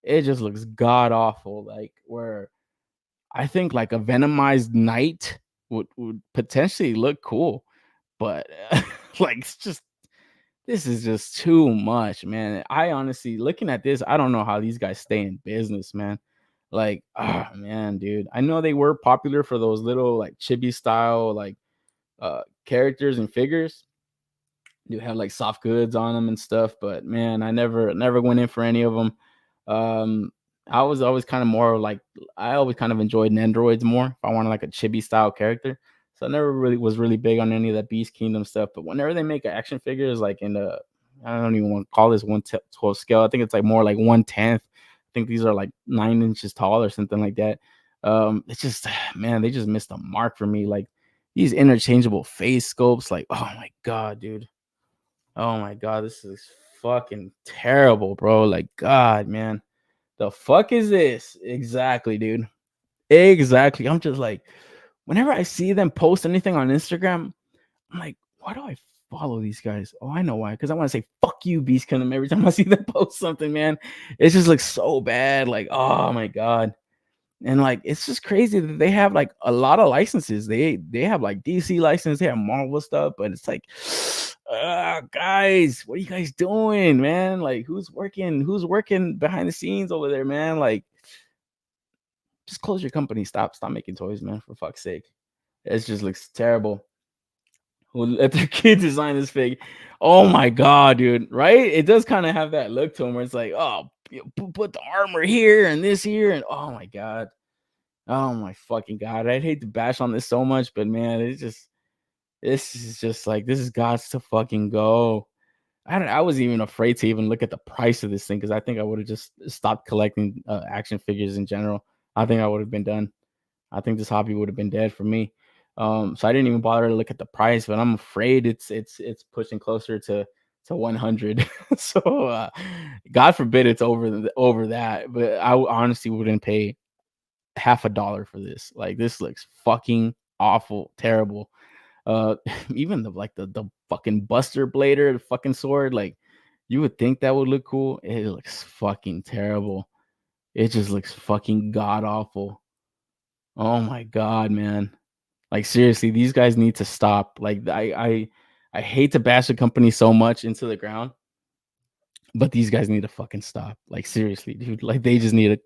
It just looks god awful. Like where I think like a Venomized Knight would potentially look cool, but like it's just this is just too much, man. I honestly looking at this, I don't know how these guys stay in business, man. Like, oh man, dude. I know they were popular for those little like chibi style like characters and figures. You have like soft goods on them and stuff, but man, I never went in for any of them. Um, I was always kind of more like I always kind of enjoyed Nendoroids more if I wanted like a chibi style character. So I never really was really big on any of that Beast Kingdom stuff. But whenever they make action figures like in the I don't even want to call this 1/12 scale. I think it's like more like 1/10. I think these are like 9 inches tall or something like that. It's just man, they just missed the mark for me. Like these interchangeable face sculpts, like oh my god, dude. Oh my god, this is fucking terrible, bro. Like, God, man. The fuck is this? Exactly, dude. Exactly. I'm just like, whenever I see them post anything on Instagram, I'm like, why do I follow these guys? Oh, I know why. Because I want to say fuck you, Beast Kingdom, every time I see them post something, man. It just looks so bad. Like, oh my god. And like it's just crazy that they have like a lot of licenses. They have like DC license, they have Marvel stuff, but it's like, guys, what are you guys doing, man? Like who's working behind the scenes over there, man? Like, just close your company. Stop making toys, man. For fuck's sake, it just looks terrible. Who let their kid design this fig? Oh my god, dude! Right? It does kind of have that look to him where it's like, oh, put the armor here and this here, and oh my god. Oh my fucking god! I'd hate to bash on this so much, but man, this is just like this has got to fucking go. I was even afraid to even look at the price of this thing because I think I would have just stopped collecting action figures in general. I think I would have been done. I think this hobby would have been dead for me. So I didn't even bother to look at the price, but I'm afraid it's pushing closer to 100. So God forbid it's over that, but I honestly wouldn't pay half a dollar for this. Like this looks fucking awful, terrible. Even the fucking Buster Blader, the fucking sword, like you would think that would look cool. It looks fucking terrible. It just looks fucking god awful. Oh my god, man. Like seriously, these guys need to stop. Like I hate to bash the company so much into the ground, but these guys need to fucking stop. Like seriously, dude. Like they need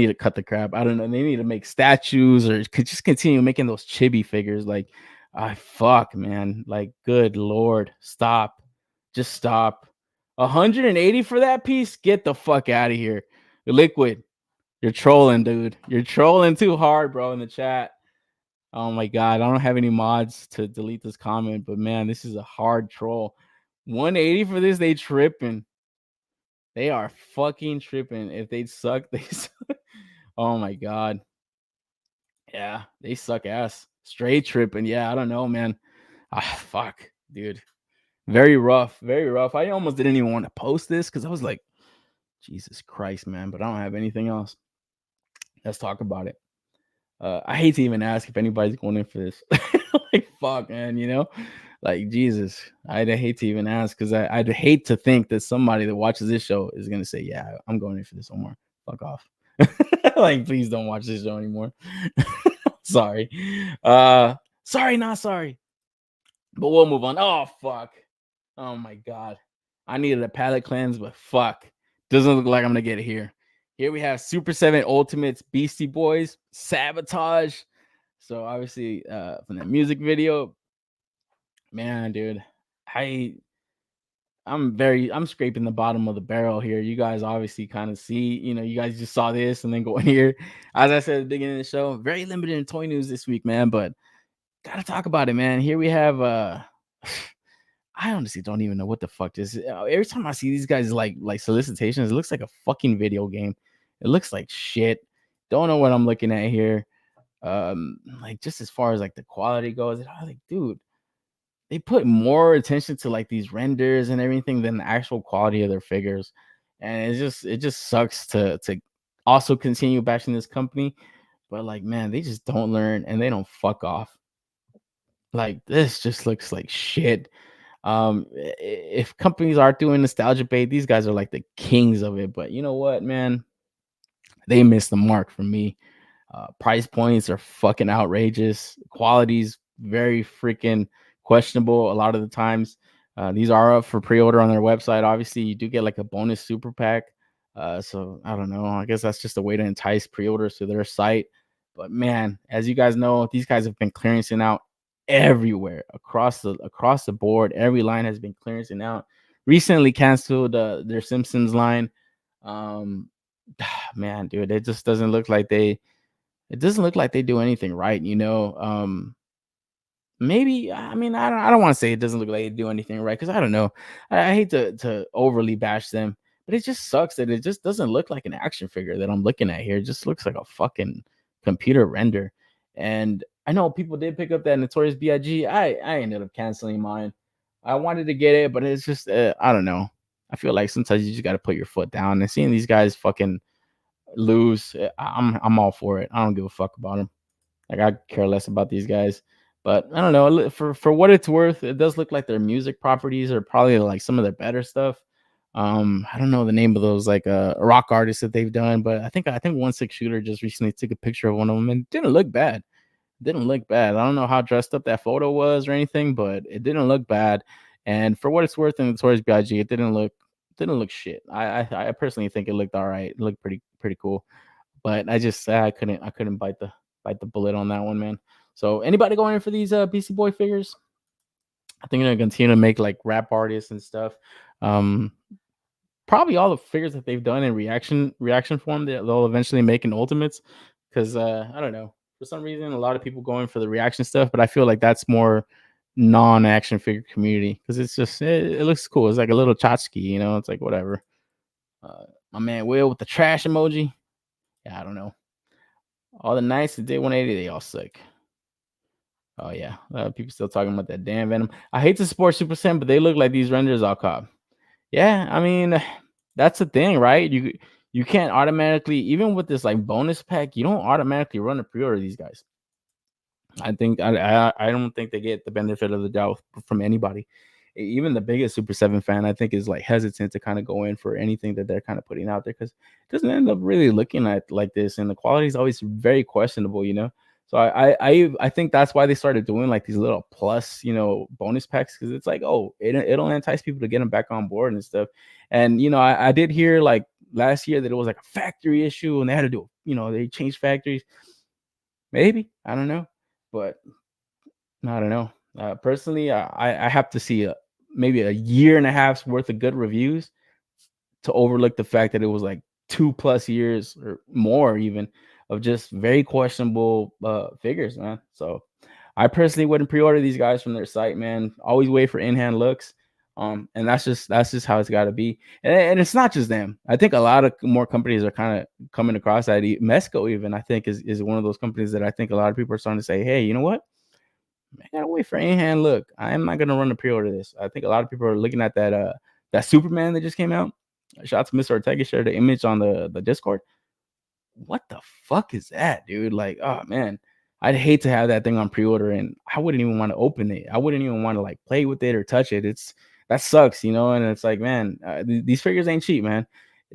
to cut the crap. I don't know. They need to make statues or could just continue making those chibi figures. Like, I fuck, man. Like, good lord, stop. Just stop. 180 for that piece? Get the fuck out of here. Liquid. You're trolling, dude. You're trolling too hard, bro, in the chat. Oh my god. I don't have any mods to delete this comment, but man, this is a hard troll. 180 for this, they tripping. They are fucking tripping. If they suck, they suck. Oh my god. Yeah, they suck ass. Straight tripping. Yeah, I don't know, man. Fuck, dude. Very rough. Very rough. I almost didn't even want to post this because I was like, Jesus Christ, man. But I don't have anything else. Let's talk about it. I hate to even ask if anybody's going in for this. Like, fuck, man. Like Jesus. I'd hate to even ask because I'd hate to think that somebody that watches this show is gonna say, "Yeah, I'm going in for this, Omar. Fuck off." Like, please don't watch this show anymore. Sorry. Sorry, not sorry. But we'll move on. Oh, fuck. Oh my god. I needed a palate cleanse, but fuck. Doesn't look like I'm gonna get it here. Here we have Super 7 Ultimates Beastie Boys Sabotage. So obviously from the music video. Man, dude. I'm scraping the bottom of the barrel here. You guys obviously kind of see, you guys just saw this and then go in here. As I said at the beginning of the show, very limited in toy news this week, man. But gotta talk about it, man. Here we have I honestly don't even know what the fuck this is. Every time I see these guys like solicitations, it looks like a fucking video game. It looks like shit. Don't know what I'm looking at here. Like just as far as like the quality goes, I was like, dude, they put more attention to like these renders and everything than the actual quality of their figures. And it just sucks to also continue bashing this company. But like, man, they just don't learn and they don't fuck off. Like this just looks like shit. If companies are doing nostalgia bait, these guys are like the kings of it. But you know what, man? They missed the mark for me. Price points are fucking outrageous. Quality's very freaking questionable a lot of the times. These are up for pre-order on their website. Obviously, you do get like a bonus super pack. So I don't know. I guess that's just a way to entice pre-orders to their site. But man, as you guys know, these guys have been clearancing out everywhere across the board. Every line has been clearancing out. Recently canceled their Simpsons line. Um, man, dude, it just doesn't look like they do anything right, you know. Maybe I mean I don't want to say it doesn't look like they do anything right, because I don't know. I hate to overly bash them, but it just sucks that it just doesn't look like an action figure that I'm looking at here. It just looks like a fucking computer render. And I know people did pick up that Notorious B.I.G. I ended up canceling mine. I wanted to get it, but it's just I don't know. I feel like sometimes you just got to put your foot down. And seeing these guys fucking lose, I'm all for it. I don't give a fuck about them. Like, I care less about these guys. But I don't know. For what it's worth, it does look like their music properties are probably like some of their better stuff. I don't know the name of those like rock artists that they've done, but I think One Six Shooter just recently took a picture of one of them and it didn't look bad. Didn't look bad. I don't know how dressed up that photo was or anything, but it didn't look bad. And for what it's worth, in the Notorious B.I.G., it didn't look shit. I personally think it looked all right. It looked pretty cool. But I couldn't bite the bullet on that one, man. So anybody going in for these BC Boy figures? I think they're gonna continue to make like rap artists and stuff. Um, Probably all the figures that they've done in reaction form they'll eventually make in ultimates, because I don't know, for some reason a lot of people going for the reaction stuff, but I feel like that's more non-action figure community, because it's just it looks cool. It's like a little tchotchke, you know. It's like whatever. My man Will with the trash emoji. Yeah, I don't know. All the Knights that did 180, they all suck. Oh yeah, people still talking about that damn Venom. I hate to support Super Saiyan, but they look like these renders all cop. Yeah, I mean, that's the thing, right? You can't automatically, even with this like bonus pack, you don't automatically run a pre-order these guys. I don't think they get the benefit of the doubt from anybody. Even the biggest Super 7 fan, I think, is like hesitant to kind of go in for anything that they're kind of putting out there, because it doesn't end up really looking like this, and the quality is always very questionable, you know. So I think that's why they started doing like these little plus, you know, bonus packs, because it's like, oh, it'll entice people to get them back on board and stuff. And you know, I did hear like last year that it was like a factory issue and they had to do, you know, they changed factories. Maybe, I don't know, but I don't know. Personally, I have to see maybe a year and a half's worth of good reviews to overlook the fact that it was like 2+ years or more even of just very questionable figures, man. So I personally wouldn't pre-order these guys from their site, man. Always wait for in-hand looks. And that's just how it's got to be. And it's not just them. I think a lot of more companies are kind of coming across that. Mesco even, I think, is one of those companies that I think a lot of people are starting to say, hey, you know what? I gotta wait for in-hand look. I am not gonna run a pre-order this. I think a lot of people are looking at that Superman that just came out. Shout out to Mr. Ortega, shared the image on the Discord. What the fuck is that, dude? Like, oh man, I'd hate to have that thing on pre-order and I wouldn't even want to open it. I wouldn't even want to like play with it or touch it. That sucks, you know. And it's like, man, these figures ain't cheap, man.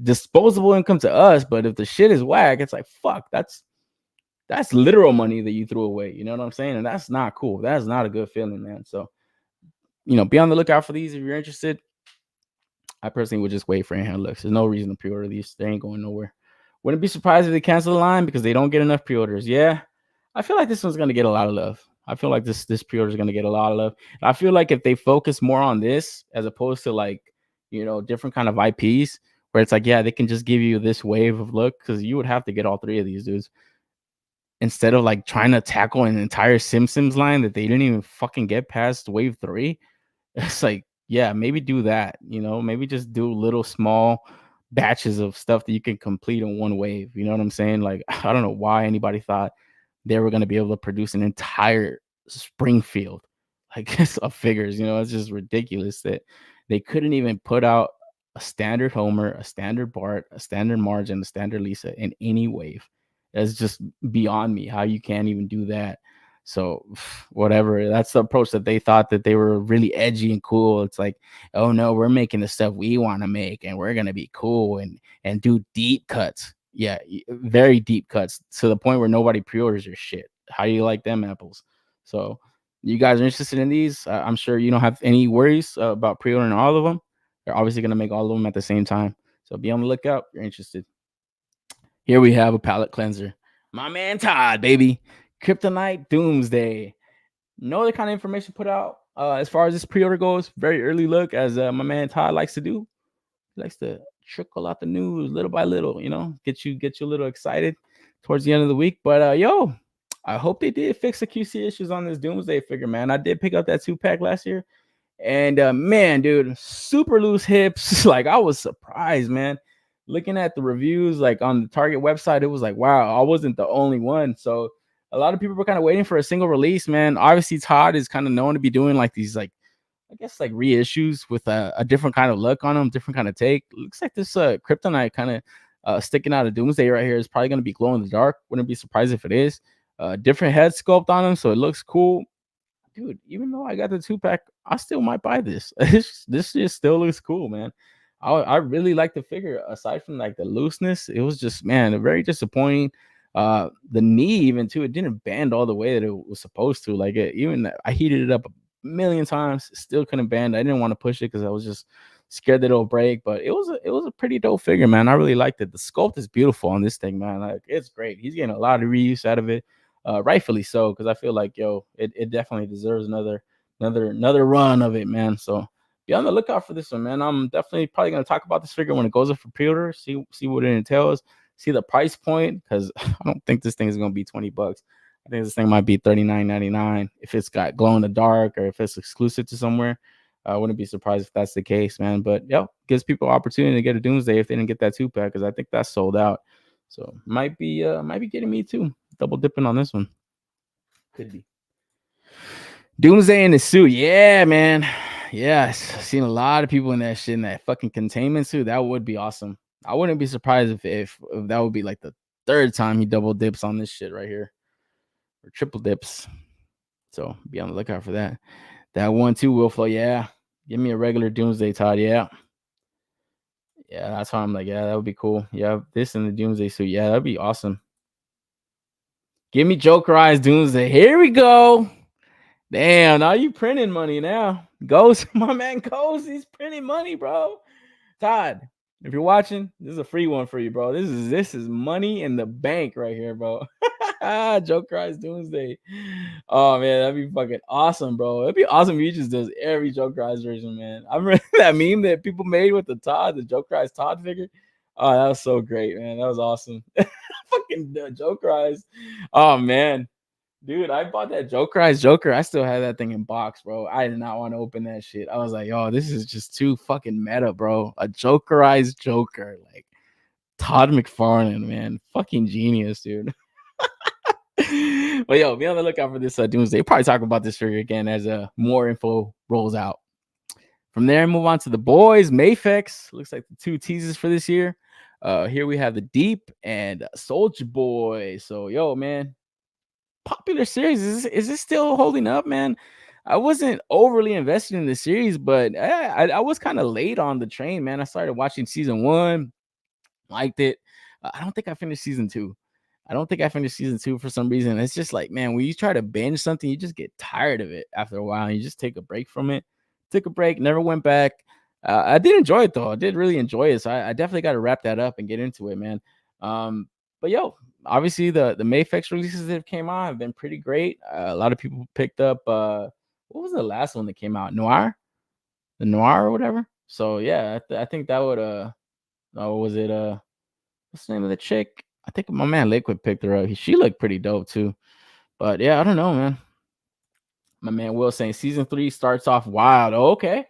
Disposable income to us, but if the shit is whack, it's like, fuck, that's literal money that you threw away. You know what I'm saying? And that's not cool. That's not a good feeling, man. So, you know, be on the lookout for these if you're interested. I personally would just wait for in-hand looks. There's no reason to pre-order these. They ain't going nowhere. Wouldn't be surprised if they cancel the line because they don't get enough pre-orders. Yeah, I feel like this one's gonna get a lot of love. I feel like this pre-order is gonna get a lot of love. And I feel like if they focus more on this as opposed to like, you know, different kind of IPs where it's like, yeah, they can just give you this wave of look, because you would have to get all three of these dudes instead of like trying to tackle an entire Simpsons line that they didn't even fucking get past wave 3. It's like, yeah, maybe do that, you know, maybe just do little small batches of stuff that you can complete in one wave. You know what I'm saying? Like, I don't know why anybody thought they were going to be able to produce an entire Springfield like of figures. You know, it's just ridiculous that they couldn't even put out a standard Homer, a standard Bart, a standard Marge, and a standard Lisa in any wave. It's just beyond me how you can't even do that. So whatever, that's the approach that they thought that they were really edgy and cool. It's like, oh no, we're making the stuff we want to make, and we're gonna be cool and do deep cuts. Yeah, very deep cuts to the point where nobody pre-orders your shit. How do you like them apples? So you guys are interested in these? I'm sure you don't have any worries about pre-ordering all of them. They're obviously gonna make all of them at the same time. So be on the lookout if you're interested. Here we have a palette cleanser. My man Todd, baby. Kryptonite Doomsday. No other kind of information put out as far as this pre-order goes. Very early look, as my man Todd likes to do. He likes to trickle out the news little by little, get you a little excited towards the end of the week. But yo, I hope they did fix the QC issues on this Doomsday figure, man. I did pick up that 2-pack last year. And man, dude, super loose hips. Like, I was surprised, man. Looking at the reviews, like on the Target website, it was like, wow, I wasn't the only one. So a lot of people were kind of waiting for a single release, man. Obviously, Todd is kind of known to be doing like these, like, I guess, like reissues with a different kind of look on them, different kind of take. Looks like this Kryptonite kind of sticking out of Doomsday right here is probably going to be glow in the dark. Wouldn't be surprised if it is. Different head sculpt on him, so it looks cool. Dude, even though I got the 2-pack, I still might buy this. This just still looks cool, man. I really like the figure. Aside from like the looseness, it was just, man, very disappointing. The knee, even too, it didn't bend all the way that it was supposed to. Like, I heated it up a million times, still couldn't bend. I didn't want to push it because I was just scared that it'll break. But it was a pretty dope figure, man. I really liked it. The sculpt is beautiful on this thing, man. Like, it's great. He's getting a lot of reuse out of it. Rightfully so, because I feel like, yo, it definitely deserves another run of it, man. So be on the lookout for this one, man. I'm definitely probably gonna talk about this figure when it goes up for pre-order. See what it entails. See the price point, because I don't think this thing is gonna be $20. I think this thing might be $39.99 if it's got glow in the dark or if it's exclusive to somewhere. I wouldn't be surprised if that's the case, man. But yeah, gives people opportunity to get a Doomsday if they didn't get that 2-pack, because I think that's sold out. So might be getting me too. Double dipping on this one. Could be. Doomsday in the suit. Yeah, man. Yes. I've seen a lot of people in that shit, in that fucking containment suit. That would be awesome. I wouldn't be surprised if that would be like the 3rd time he double dips on this shit right here. Or triple dips. So be on the lookout for that. That 1-2 will flow. Yeah. Give me a regular Doomsday, Todd. Yeah. Yeah, that's why I'm like, yeah, that would be cool. Yeah, this in the Doomsday suit. Yeah, that'd be awesome. Give me Jokerized Doomsday. Here we go. Damn, now you printing money now. Ghost, my man Ghost, he's printing money, bro. Todd, if you're watching, this is a free one for you, bro. This is money in the bank right here, bro. Jokerized Doomsday. Oh man, that'd be fucking awesome, bro. It'd be awesome if he just does every Jokerized version, man. I remember that meme that people made with the Jokerized Todd figure. Oh, that was so great, man. That was awesome. Fucking Jokerized. Oh man. Dude, I bought that Jokerized Joker. I still had that thing in box, bro. I did not want to open that shit. I was like, oh, this is just too fucking meta, bro. A Jokerized Joker. Like, Todd McFarlane, man. Fucking genius, dude. But yo, be on the lookout for this Doomsday. Probably talk about this figure again as more info rolls out. From there, move on to the Boys MAFEX. Looks like the 2 teases for this year. Here we have the Deep and Soldier Boy. So, yo, man, popular series. Is this still holding up, man? I wasn't overly invested in the series, but I was kind of late on the train, man. I started watching season 1, liked it. I don't think I finished season 2. For some reason. It's just like, man, when you try to binge something, you just get tired of it after a while. You just take a break from it. Took a break, never went back. I did enjoy it though. I did really enjoy it. So I definitely got to wrap that up and get into it, man. But yo, obviously the MAFEX releases that came out have been pretty great. A lot of people picked up what was the last one that came out? The Noir or whatever. So yeah, I think that would was it what's the name of the chick? I think my man Liquid picked her up. She looked pretty dope too. But yeah, I don't know, man. My man Will saying season 3 starts off wild. Oh, okay.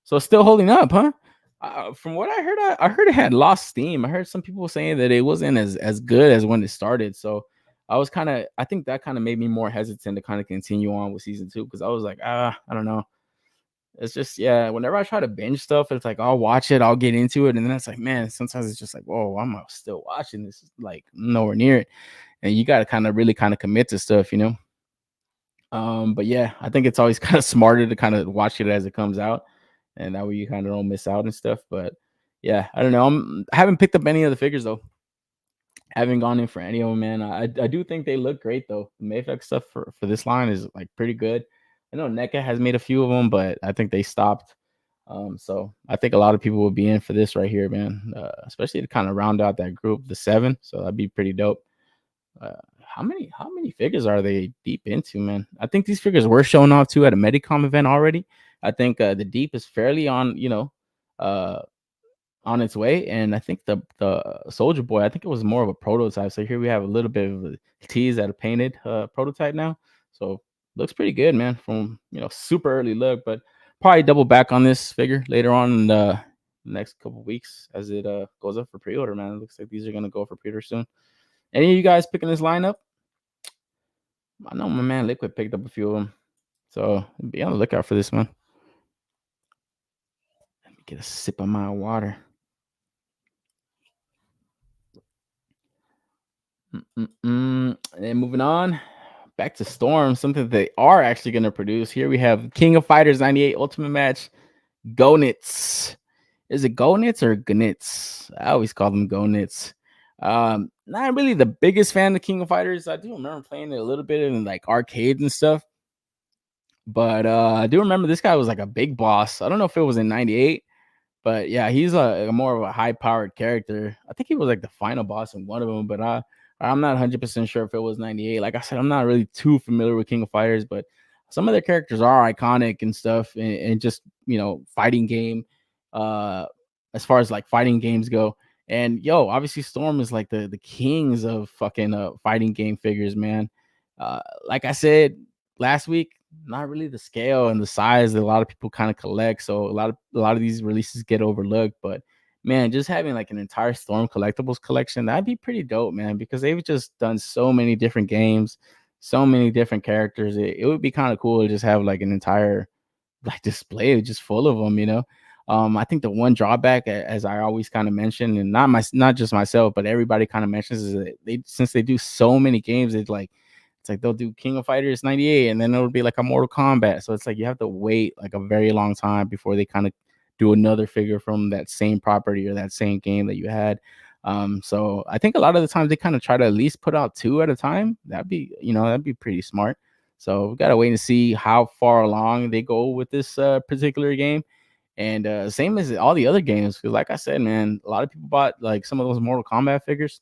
So it's still holding up, huh? From what I heard, I heard it had lost steam. I heard some people saying that it wasn't as good as when it started. So I think that kind of made me more hesitant to kind of continue on with season 2, because I was like, I don't know. It's just, yeah, whenever I try to binge stuff, it's like I'll watch it, I'll get into it, and then it's like, man, sometimes it's just like, whoa, I'm still watching this, like nowhere near it. And you got to kind of really kind of commit to stuff, you know. But yeah, I think it's always kind of smarter to kind of watch it as it comes out, and that way you kind of don't miss out and stuff. But yeah, I don't know. I haven't picked up any of the figures though. Haven't gone in for any of them, man. I do think they look great though. The Mayflex stuff for this line is like pretty good. I know NECA has made a few of them, but I think they stopped. So I think a lot of people will be in for this right here, man. Especially to kind of round out that group, the 7. So that'd be pretty dope. How many figures are they deep into, man? I think these figures were shown off too at a Medicom event already. I think the deep is fairly on, uh on its way, and I think the Soldier Boy, I think it was more of a prototype. So here we have a little bit of a tease at a painted prototype now. So looks pretty good, man. From super early look, but probably double back on this figure later on in the next couple weeks as it goes up for pre-order, man. It looks like these are gonna go for pre-order soon. Any of you guys picking this lineup? I know my man Liquid picked up a few of them, so be on the lookout for this one. Let me get a sip of my water. And then moving on, back to Storm, something they are actually going to produce. Here we have King of Fighters 98 Ultimate Match, Gonits. Is it Gonits or Gonits? I always call them Gonits. Not really the biggest fan of King of Fighters. I do remember playing it a little bit in like arcades and stuff. But I do remember this guy was like a big boss. I don't know if it was in 98, but yeah, he's a more of a high powered character. I think he was like the final boss in one of them, but I'm not 100% sure if it was 98. Like I said, I'm not really too familiar with King of Fighters, but some of their characters are iconic and stuff, and just fighting game. Uh, as far as like fighting games go, and obviously Storm is like the kings of fucking fighting game figures, man. Like I said last week, not really the scale and the size that a lot of people kind of collect. So a lot of these releases get overlooked. But man, just having like an entire Storm collectibles collection, that'd be pretty dope, man, because they've just done so many different games, so many different characters. It would be kind of cool to just have like an entire like display just full of them. I think the one drawback, as I always kind of mention, and not just myself, but everybody kind of mentions, is that since they do so many games, it's like they'll do King of Fighters 98, and then it'll be like a Mortal Kombat. So it's like you have to wait like a very long time before they kind of do another figure from that same property or that same game that you had. So I think a lot of the times they kind of try to at least put out 2 at a time. That'd be pretty smart. So we gotta wait and see how far along they go with this particular game. And same as all the other games, because like I said, man, a lot of people bought like some of those Mortal Kombat figures,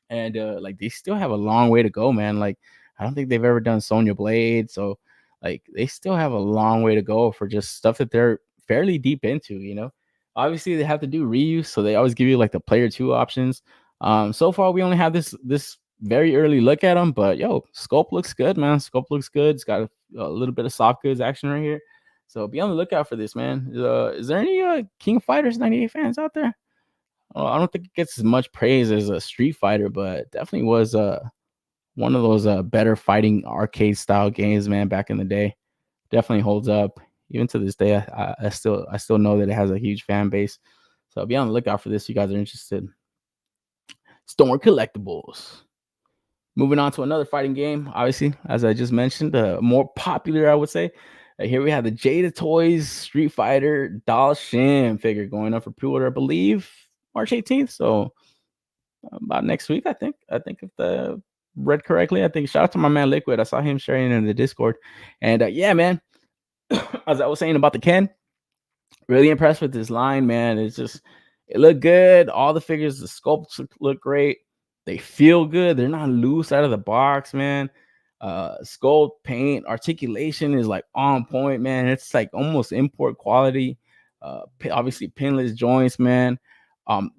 and like they still have a long way to go, man. Like I don't think they've ever done Sonya Blade, so like they still have a long way to go for just stuff that they're fairly deep into. Obviously they have to do reuse, so they always give you like the player 2 options. So far we only have this very early look at them, but scope looks good, man. Scope looks good. It's got a little bit of soft goods action right here, so be on the lookout for this, man. Is there any King of Fighters 98 fans out there? I don't think it gets as much praise as a Street Fighter, but definitely was one of those better fighting arcade style games, man, back in the day. Definitely holds up. Even to this day, I still know that it has a huge fan base. So be on the lookout for this. You guys are interested. Storm Collectibles. Moving on to another fighting game, obviously, as I just mentioned, more popular, I would say. Here we have the Jada Toys Street Fighter Doll Shim figure going up for pre-order, I believe, March 18th. So about next week, I think. If the read correctly, I think. Shout out to my man Liquid. I saw him sharing it in the Discord, and yeah, man. As I was saying about the Ken, really impressed with this line, man. It looked good. All the figures, the sculpts look great. They feel good. They're not loose out of the box, man. Sculpt, paint, articulation is like on point, man. It's like almost import quality. Obviously pinless joints, man.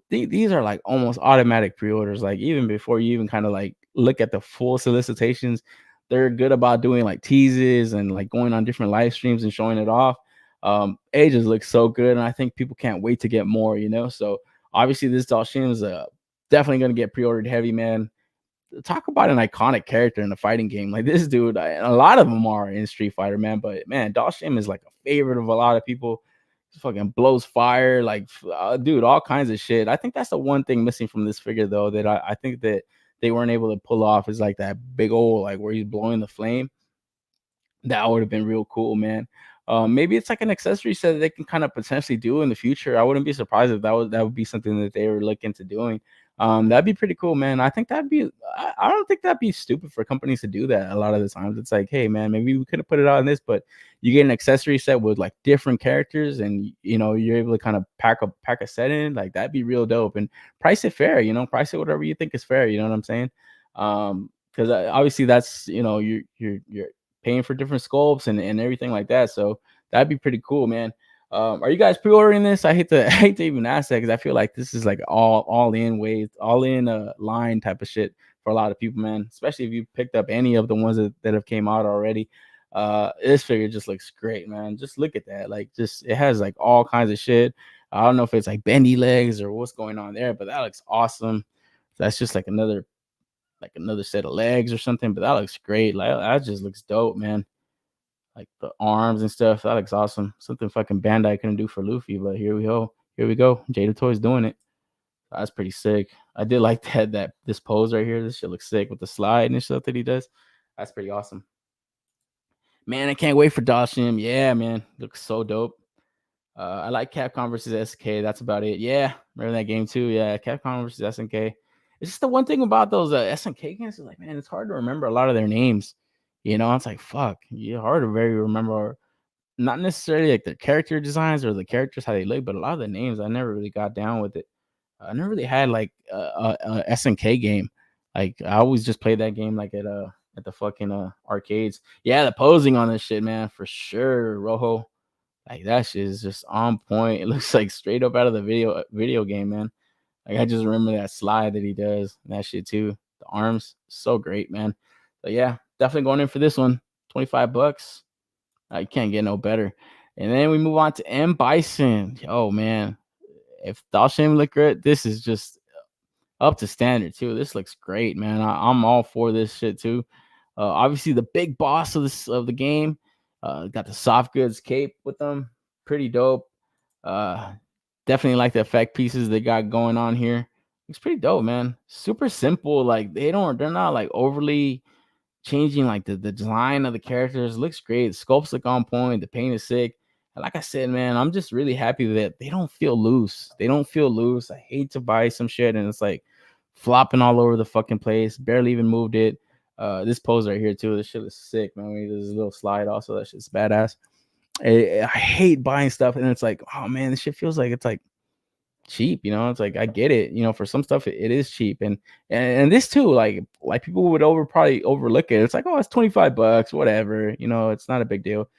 These are like almost automatic pre-orders. Like even before you even kind of like look at the full solicitations, they're good about doing like teases and like going on different live streams and showing it off. It just looks so good, and I think people can't wait to get more. So obviously this Dalshin is definitely going to get pre-ordered heavy, man. Talk about an iconic character in a fighting game. Like this dude, and a lot of them are in Street Fighter, man. But man, Dalshin is like a favorite of a lot of people. He fucking blows fire, like dude, all kinds of shit. I think that's the one thing missing from this figure, though, that I think that they weren't able to pull off, is like that big old, like where he's blowing the flame. That would have been real cool, man. Maybe it's like an accessory set that they can kind of potentially do in the future. I wouldn't be surprised if that would be something that they were looking to doing. That'd be pretty cool, man. I think that'd be. I don't think that'd be stupid for companies to do that. A lot of the times, it's like, hey, man, maybe we could have put it on this, but you get an accessory set with like different characters, and you're able to kind of pack a set in. Like that'd be real dope, and price it fair. Price it whatever you think is fair. You know what I'm saying? Because obviously that's you're paying for different sculpts and everything like that. So that'd be pretty cool, man. Are you guys pre-ordering this? I hate to I hate to even ask that because I feel like this is like all in ways, all in line type of shit for a lot of people, man. Especially if you picked up any of the ones that have came out already. This figure just looks great, man. Just look at that. Like, just it has like all kinds of shit. I don't know if it's like bendy legs or what's going on there, but that looks awesome. That's just like another set of legs or something, but that looks great. Like that just looks dope, man. Like the arms and stuff, that looks awesome. Something fucking Bandai couldn't do for Luffy, but here we go. Here we go. Jada Toy's doing it. That's pretty sick. I did like that this pose right here. This shit looks sick with the slide and stuff that he does. That's pretty awesome. Man, I can't wait for Dashim. Yeah, man. Looks so dope. I like Capcom versus SNK. That's about it. Yeah, remember that game too. Yeah, Capcom versus SNK. It's just the one thing about those SNK games is like, man, it's hard to remember a lot of their names. It's like fuck. Yeah, hard to very remember. Not necessarily like their character designs or the characters how they look, but a lot of the names I never really got down with it. I never really had like a SNK game. Like I always just played that game like at the fucking arcades. Yeah, the posing on this shit, man, for sure. Rojo. Like that shit is just on point. It looks like straight up out of the video game, man. Like I just remember that slide that he does, and that shit too. The arms, so great, man. So yeah, definitely going in for this one. $25. You can't get no better. And then we move on to M Bison. Oh man, if Dalshim look good, this is just up to standard too. This looks great, man. I'm all for this shit too. Obviously, the big boss of the game. Got the soft goods cape with them. Pretty dope. Uh, Definitely like the effect pieces they got going on here. It's pretty dope, man. Super simple. Like they're not like overly changing like the design of the characters. Looks great. The sculpts look on point. The paint is sick. And like I said, man, I'm just really happy that they don't feel loose. They don't feel loose. I hate to buy some shit and it's like flopping all over the fucking place. Barely even moved it. This pose right here too. This shit is sick, man. There's a little slide also. That shit's badass. I hate buying stuff and it's like, oh man, this shit feels like it's like cheap. It's like I get it. For some stuff it is cheap, and this too. Like people would probably overlook it. It's like, oh, it's $25, whatever. It's not a big deal.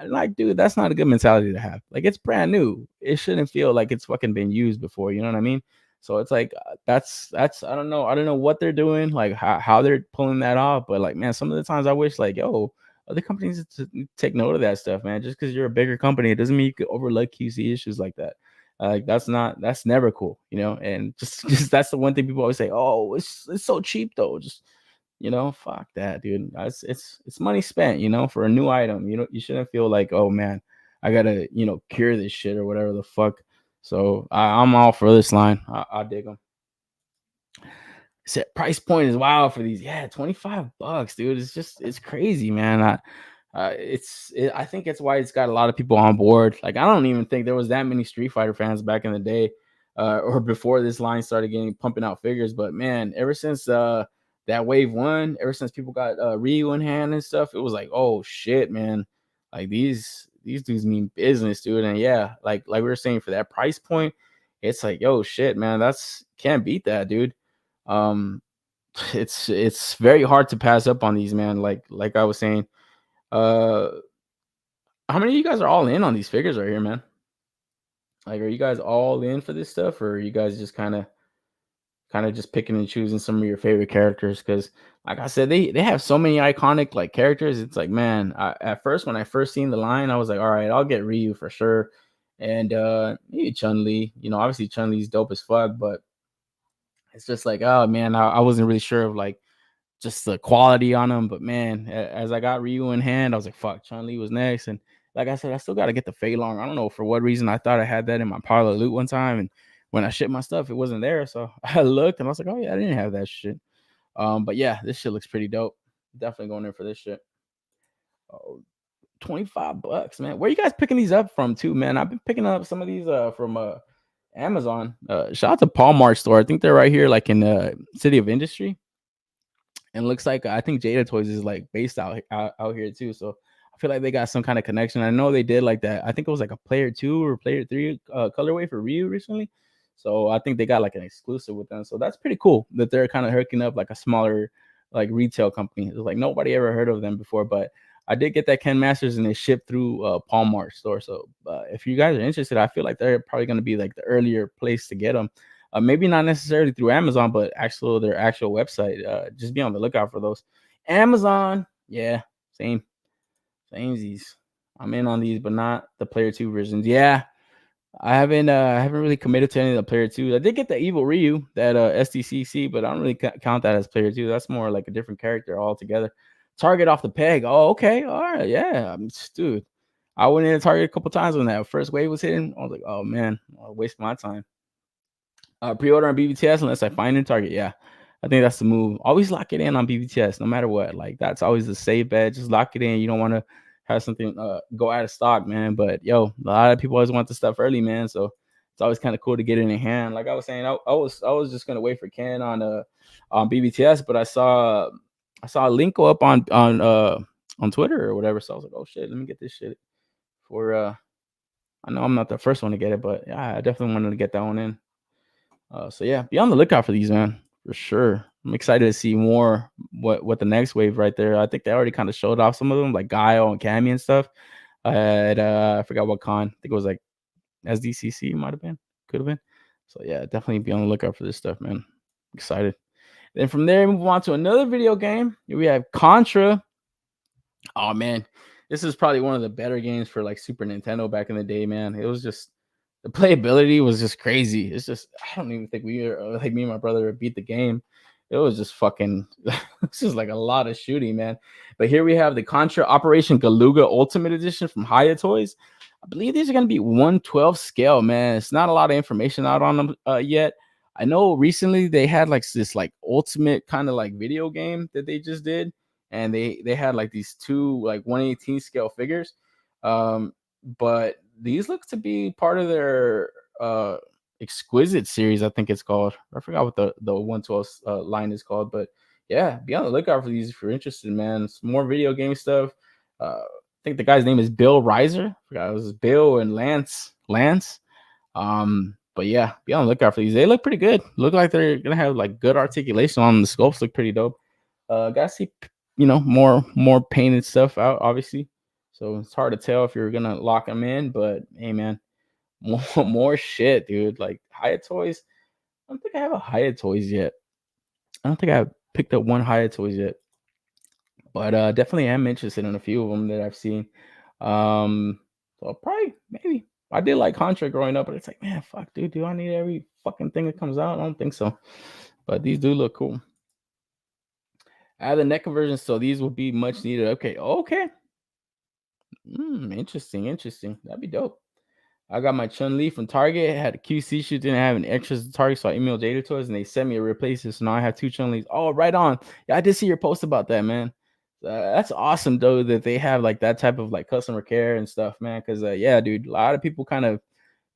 Like, dude, that's not a good mentality to have. Like, it's brand new. It shouldn't feel like it's fucking been used before. You know what I mean? So it's like that's I don't know. I don't know what they're doing, like how they're pulling that off. But like, man, some of the times I wish like, yo, other companies to take note of that stuff, man. Just because you're a bigger company, it doesn't mean you could overlook QC issues like that. Like that's never cool, And just that's the one thing people always say. Oh, it's so cheap though. Just fuck that, dude. It's money spent, for a new item. You shouldn't feel like, oh man, I gotta, cure this shit or whatever the fuck. So I'm all for this line. I dig them. Set price point is wild for these. Yeah, $25, dude. It's crazy, man. I think it's why it's got a lot of people on board. Like I don't even think there was that many Street Fighter fans back in the day, or before this line started getting pumping out figures. But man, ever since that wave one, ever since people got Ryu in hand and stuff, it was like, oh shit, man. Like these dudes mean business, dude. And yeah, like we were saying, for that price point, it's like, yo, shit, man, that's can't beat that, dude. Um, it's very hard to pass up on these, man. Like I was saying. Uh, how many of you guys are all in on these figures right here, man? Like, are you guys all in for this stuff, or are you guys just kind of just picking and choosing some of your favorite characters? Because, like I said, they have so many iconic like characters. It's like, man, at first when I first seen the line, I was like, all right, I'll get Ryu for sure, and maybe Chun-Li. Obviously Chun-Li's dope as fuck, but it's just like, oh man, I wasn't really sure of like just the quality on them. But man, as I got Ryu in hand, I was like, fuck, Chun-Li was next. And like I said, I still got to get the Fei Long. I don't know for what reason. I thought I had that in my pile of loot one time. And when I shipped my stuff, it wasn't there. So I looked and I was like, oh yeah, I didn't have that shit. But yeah, this shit looks pretty dope. Definitely going in for this shit. Oh, $25, man. Where you guys picking these up from too, man? I've been picking up some of these from Amazon. Shout out to Paul Mart store. I think they're right here, like in the City of Industry. And looks like I think Jada Toys is like based out here too. So I feel like they got some kind of connection. I know they did like that. I think it was like a player 2 or player 3 colorway for Ryu recently. So I think they got like an exclusive with them. So that's pretty cool that they're kind of hooking up like a smaller like retail company. It's like nobody ever heard of them before, but I did get that Ken Masters and they shipped through Palmart store. So if you guys are interested, I feel like they're probably going to be like the earlier place to get them. Maybe not necessarily through Amazon, but actually their actual website. Just be on the lookout for those. Amazon, yeah, same, samesies. I'm in on these, but not the player 2 versions. Yeah, I haven't really committed to any of the player 2. I did get the Evil Ryu, that SDCC, but I don't really count that as player 2. That's more like a different character altogether. Target off the peg. Oh, okay, all right, yeah, dude. I went in and Target a couple times when that first wave was hitting. I was like, oh man, I wasted my time. Pre-order on BBTS unless I find a Target. Yeah, I think that's the move. Always lock it in on BBTS, no matter what. Like that's always the safe bet. Just lock it in. You don't want to have something go out of stock, man. But yo, a lot of people always want the stuff early, man. So it's always kind of cool to get it in hand. Like I was saying, I was just gonna wait for Ken on BBTS, but I saw a link go up on Twitter or whatever. So I was like, oh shit, let me get this shit for I know I'm not the first one to get it, but yeah, I definitely wanted to get that one in. So yeah, be on the lookout for these, man, for sure. I'm excited to see more what the next wave right there. I think they already kind of showed off some of them, like Guile and Cammy and stuff. At I forgot what con. I think it was like SDCC, might have been, could have been. So yeah, definitely be on the lookout for this stuff, man. Excited. Then from there, move on to another video game. Here we have Contra. Oh man, this is probably one of the better games for like Super Nintendo back in the day, man. It was just the playability was just crazy. It's just I don't even think we were like me and my brother beat the game. It was just fucking it's just like a lot of shooting, man. But here we have the Contra Operation Galuga Ultimate Edition from Haya Toys. I believe these are gonna be 1/12 scale, man. It's not a lot of information out on them yet. I know recently they had like this like ultimate kind of like video game that they just did, and they had like these two like 1/18 scale figures. But these look to be part of their exquisite series, I think it's called. I forgot what the 1/12 line is called, but yeah, be on the lookout for these if you're interested, man. It's more video game stuff. I think the guy's name is Bill Reiser. I forgot it was Bill and Lance. But yeah, be on the lookout for these. They look pretty good. Look like they're gonna have like good articulation on them. The scopes look pretty dope. Gotta see, more painted stuff out, obviously. So it's hard to tell if you're gonna lock them in, but hey, man, more shit, dude. Like Hyatt Toys. I don't think I have a Hyatt Toys yet. I don't think I've picked up one Hyatt Toys yet, but definitely am interested in a few of them that I've seen. So probably maybe I did like Contra growing up, but it's like, man, fuck, dude, do I need every fucking thing that comes out? I don't think so. But these do look cool. I have the neck conversion, so these will be much needed. Okay. Interesting. That'd be dope. I got my Chun-Li from Target. Had a QC shoot, didn't have any extras to Target, so I emailed Jada Toys and they sent me a replacement. So now I have two Chun-Lis. Oh, right on. Yeah, I did see your post about that, man. That's awesome, though, that they have like that type of like customer care and stuff, man. Because yeah, dude, a lot of people kind of,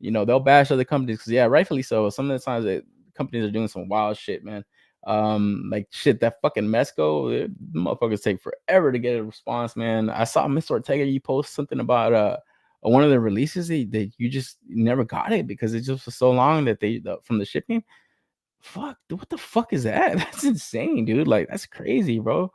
they'll bash other companies because yeah, rightfully so. Some of the times that companies are doing some wild shit, man. Like shit, that fucking Mesco, motherfuckers take forever to get a response, man. I saw Mr. Ortega, you post something about one of the releases that you just never got it because it just was so long that from the shipping. Fuck, dude, what the fuck is that? That's insane, dude. Like that's crazy, bro.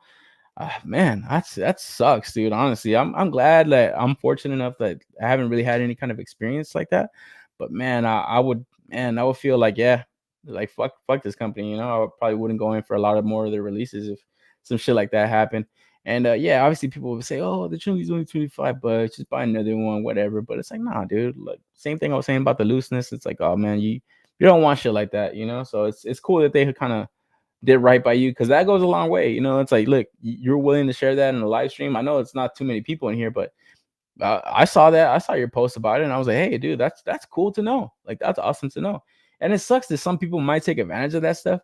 Man, that sucks, dude. Honestly, I'm glad that I'm fortunate enough that I haven't really had any kind of experience like that. But man, I would feel like yeah, like fuck this company. I probably wouldn't go in for a lot of more of their releases if some shit like that happened. And yeah, obviously people would say, oh, the Chun-Li's only $25, just buy another one, whatever. But it's like, nah, dude. Like same thing I was saying about the looseness. It's like, oh man, you don't want shit like that, So it's cool that they kind of did right by you because that goes a long way. It's like, look, you're willing to share that in the live stream. I know it's not too many people in here, but I saw that. I saw your post about it, and I was like, hey, dude, that's cool to know. Like, that's awesome to know. And it sucks that some people might take advantage of that stuff.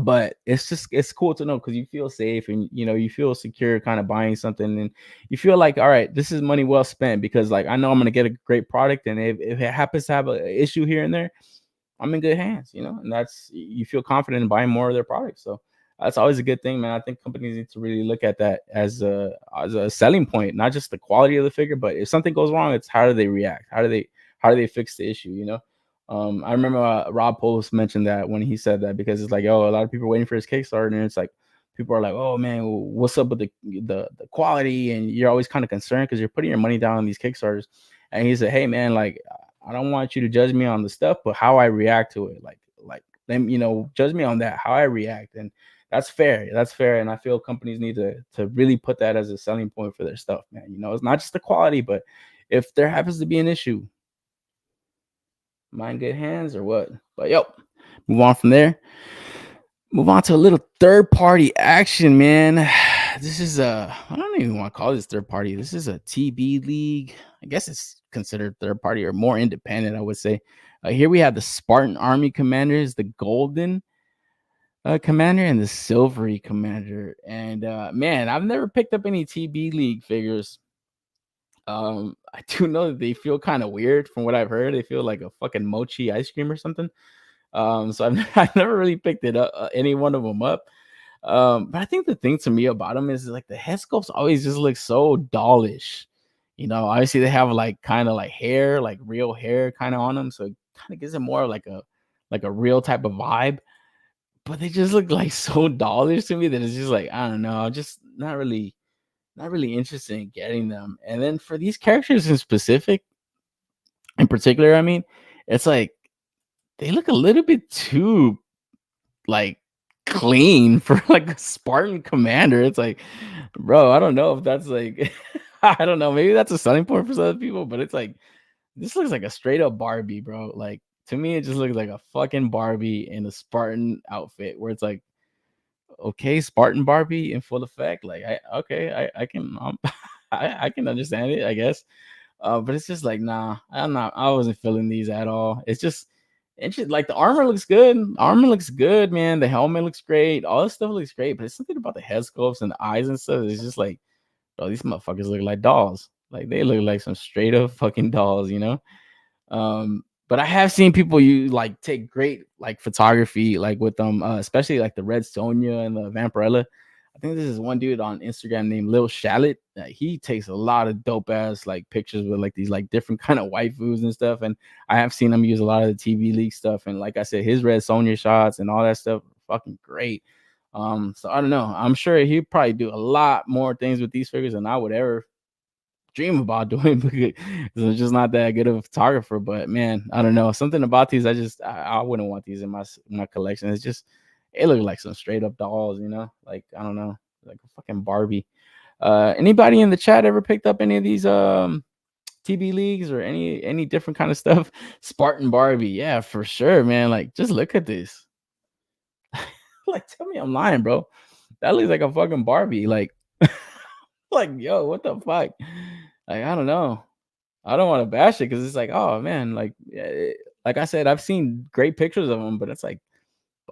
But it's cool to know because you feel safe and you feel secure kind of buying something, and you feel like, all right, this is money well spent, because like I know I'm gonna get a great product, and if it happens to have an issue here and there, I'm in good hands, and that's, you feel confident in buying more of their products. So that's always a good thing, man. I think companies need to really look at that as a selling point, not just the quality of the figure, but if something goes wrong, it's how do they react? How do they fix the issue? I remember Rob Post mentioned that when he said that, because it's like, oh, a lot of people are waiting for his Kickstarter, and it's like people are like, oh man, what's up with the quality? And you're always kind of concerned because you're putting your money down on these Kickstarters. And he said, hey man, like I don't want you to judge me on the stuff, but how I react to it, like then judge me on that, how I react, and that's fair. That's fair, and I feel companies need to really put that as a selling point for their stuff, man. It's not just the quality, but if there happens to be an issue, am I in good hands or what? But move on from there. Move on to a little third party action, man. This is I don't even want to call this third party. This is a TB league. I guess it's considered third party or more independent, I would say. Here we have the Spartan Army Commanders, the Golden Commander, and the Silvery Commander. And man, I've never picked up any TB league figures. I do know that they feel kind of weird from what I've heard. They feel like a fucking mochi ice cream or something. So I've never really picked it up, any one of them up. But I think the thing to me about them is like the head sculpts always just look so dollish. Obviously they have like kind of like hair, like real hair kind of on them, so it kind of gives it more like a real type of vibe. But they just look like so dollish to me that it's just like, I don't know, just not really interested in getting them. And then for these characters in particular, I mean, it's like they look a little bit too like clean for like a Spartan commander. It's like, bro, I don't know if that's like I don't know, maybe that's a selling point for some other people, but it's like this looks like a straight up Barbie, bro. Like to me, it just looks like a fucking Barbie in a Spartan outfit where it's like, okay, Spartan Barbie in full effect. Like I can I can understand it, I guess. But it's just like, nah, I wasn't feeling these at all. It's just like the armor looks good. Armor looks good, man. The helmet looks great. All this stuff looks great, but it's something about the head sculpts and the eyes and stuff. It's just like, bro, these motherfuckers look like dolls. Like they look like some straight up fucking dolls. But I have seen people take great like photography like with them, especially like the Red Sonja and the Vampirella. I think this is one dude on Instagram named Lil Shallot. He takes a lot of dope ass like pictures with like these like different kind of waifus and stuff. And I have seen him use a lot of the TV League stuff. And like I said, his Red Sonja shots and all that stuff are fucking great. So I don't know. I'm sure he'd probably do a lot more things with these figures than I would ever dream about doing because I'm just not that good of a photographer. But man, I don't know, something about these, I wouldn't want these in my collection. It's just, it looked like some straight up dolls, like I don't know, like a fucking Barbie. Anybody in the chat ever picked up any of these TB leagues or any different kind of stuff? Spartan Barbie, yeah, for sure, man. Like just look at this. Like tell me I'm lying, bro. That looks like a fucking Barbie. Like like, yo, what the fuck? Like, I don't know. I don't want to bash it because it's like, oh man, like, like I said, I've seen great pictures of them, but it's like,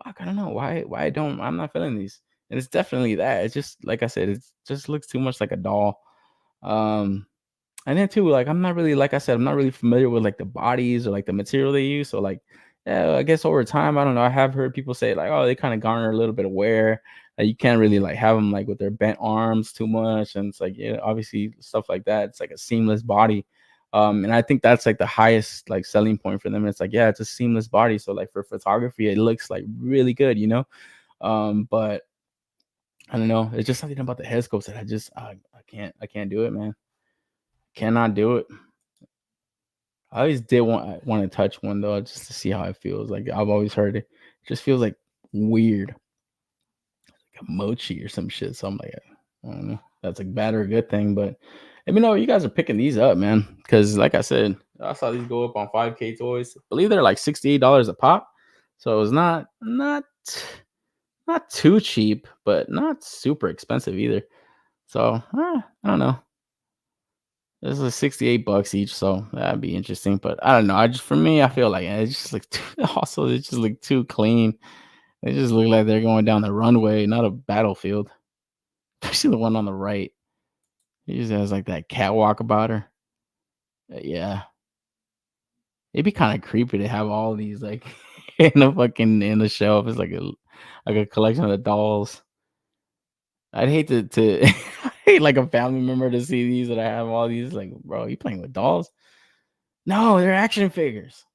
fuck, I don't know why I'm not feeling these. And it's definitely that. It's just like I said, it just looks too much like a doll. And then too, like I'm not really, like I said, I'm not really familiar with like the bodies or like the material they use. So like, yeah, I guess over time, I don't know. I have heard people say like, oh, they kind of garner a little bit of wear. You can't really like have them like with their bent arms too much, and it's like, yeah, obviously stuff like that. It's like a seamless body, and I think that's like the highest like selling point for them. It's like, yeah, it's a seamless body, so like for photography, it looks like really good, But I don't know. It's just something about the head sculpts that I can't do it, man. Cannot do it. I always did want to touch one though, just to see how it feels. Like I've always heard it just feels like weird, like a mochi or some shit. So I'm like, I don't know. That's a bad or a good thing, but let me know you guys are picking these up, man. Because like I said, I saw these go up on 5K Toys. I believe they're like $68 a pop, so it was not too cheap, but not super expensive either. So I don't know. This is 68 bucks each, so that'd be interesting. But I don't know. For me, I feel like it just looks too, also it just looked too clean. They just look like they're going down the runway, not a battlefield. Especially the one on the right. He just has like that catwalk about her. Yeah. It'd be kind of creepy to have all these like in the shelf. It's like a collection of dolls. I'd hate to I hate like a family member to see these that I have all these like, bro, you playing with dolls? No, they're action figures.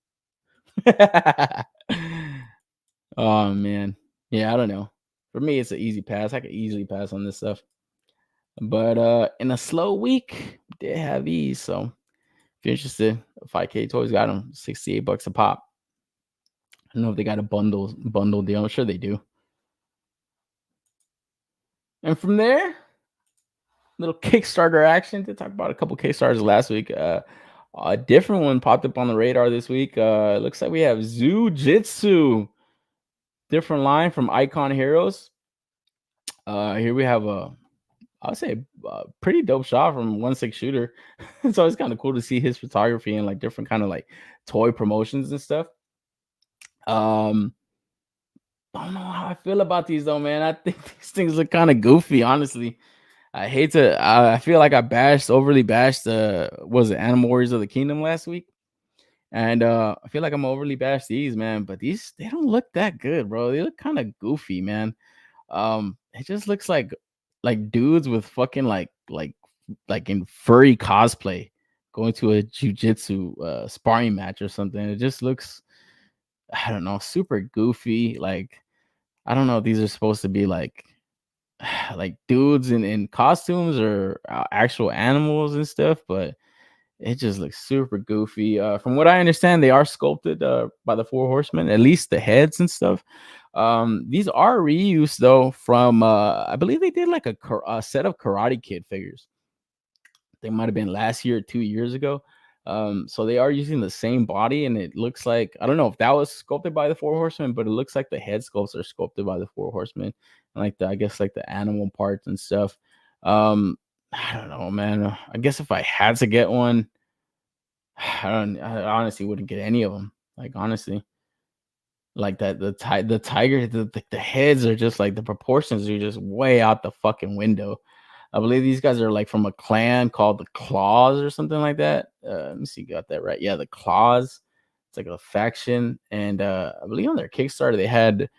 Oh man. Yeah, I don't know. For me, it's an easy pass. I could easily pass on this stuff. But in a slow week, they have these. So if you're interested, 5K Toys got them $68 a pop. I don't know if they got a bundle deal. I'm sure they do. And from there, little Kickstarter action to talk about a couple Kickstarters last week. A different one popped up on the radar this week. It looks like we have Zu-Jitsu, different line from Icon Heroes. Here we have I would say a pretty dope shot from 1/6 Shooter. So it's kind of cool to see his photography and like different kind of like toy promotions and stuff. I don't know how I feel about these though, man. I think these things look kind of goofy, honestly. I hate to. I feel like I overly bashed. Was it Animal Warriors of the Kingdom last week? And I feel like I'm overly bashed these, man. But these, they don't look that good, bro. They look kind of goofy, man. It just looks like dudes with fucking like in furry cosplay going to a jujitsu sparring match or something. It just looks, I don't know, super goofy. Like I don't know if these are supposed to be like dudes in costumes or actual animals and stuff, but it just looks super goofy. From what I understand, they are sculpted by the Four Horsemen, at least the heads and stuff. These are reused though from I believe they did like a set of Karate Kid figures. They might have been last year or 2 years ago. So they are using the same body, and it looks like, I don't know if that was sculpted by the Four Horsemen, but it looks like the head sculpts are sculpted by the Four Horsemen, and like I guess like the animal parts and stuff. I don't know, man. I guess if I had to get one, I honestly wouldn't get any of them. Like honestly, like that the tiger, the heads are just like the proportions are just way out the fucking window. I believe these guys are like from a clan called the Claws or something like that. Let me see, got that right? Yeah, the Claws. It's like a faction, and I believe on their Kickstarter they had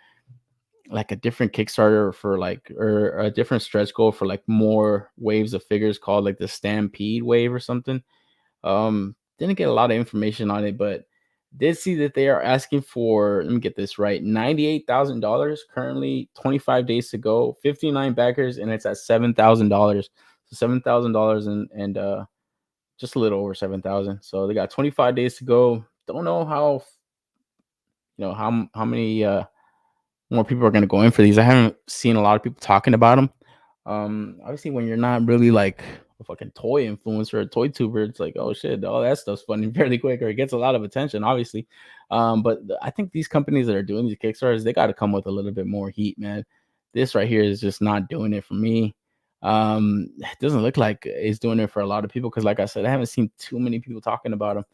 like a different Kickstarter for like, or a different stretch goal for like more waves of figures called like the Stampede wave or something. Didn't get a lot of information on it, but did see that they are asking for, let me get this right, $98,000 currently, 25 days to go, 59 backers, and it's at $7,000. So $7,000 and just a little over 7,000. So they got 25 days to go. Don't know how, how many more people are going to go in for these. I haven't seen a lot of people talking about them. Obviously, when you're not really like a fucking toy influencer or a toy tuber, it's like, oh shit, all that stuff's funny fairly quick, or it gets a lot of attention, obviously. But I think these companies that are doing these Kickstarters, they got to come with a little bit more heat, man. This right here is just not doing it for me. It doesn't look like it's doing it for a lot of people because, like I said, I haven't seen too many people talking about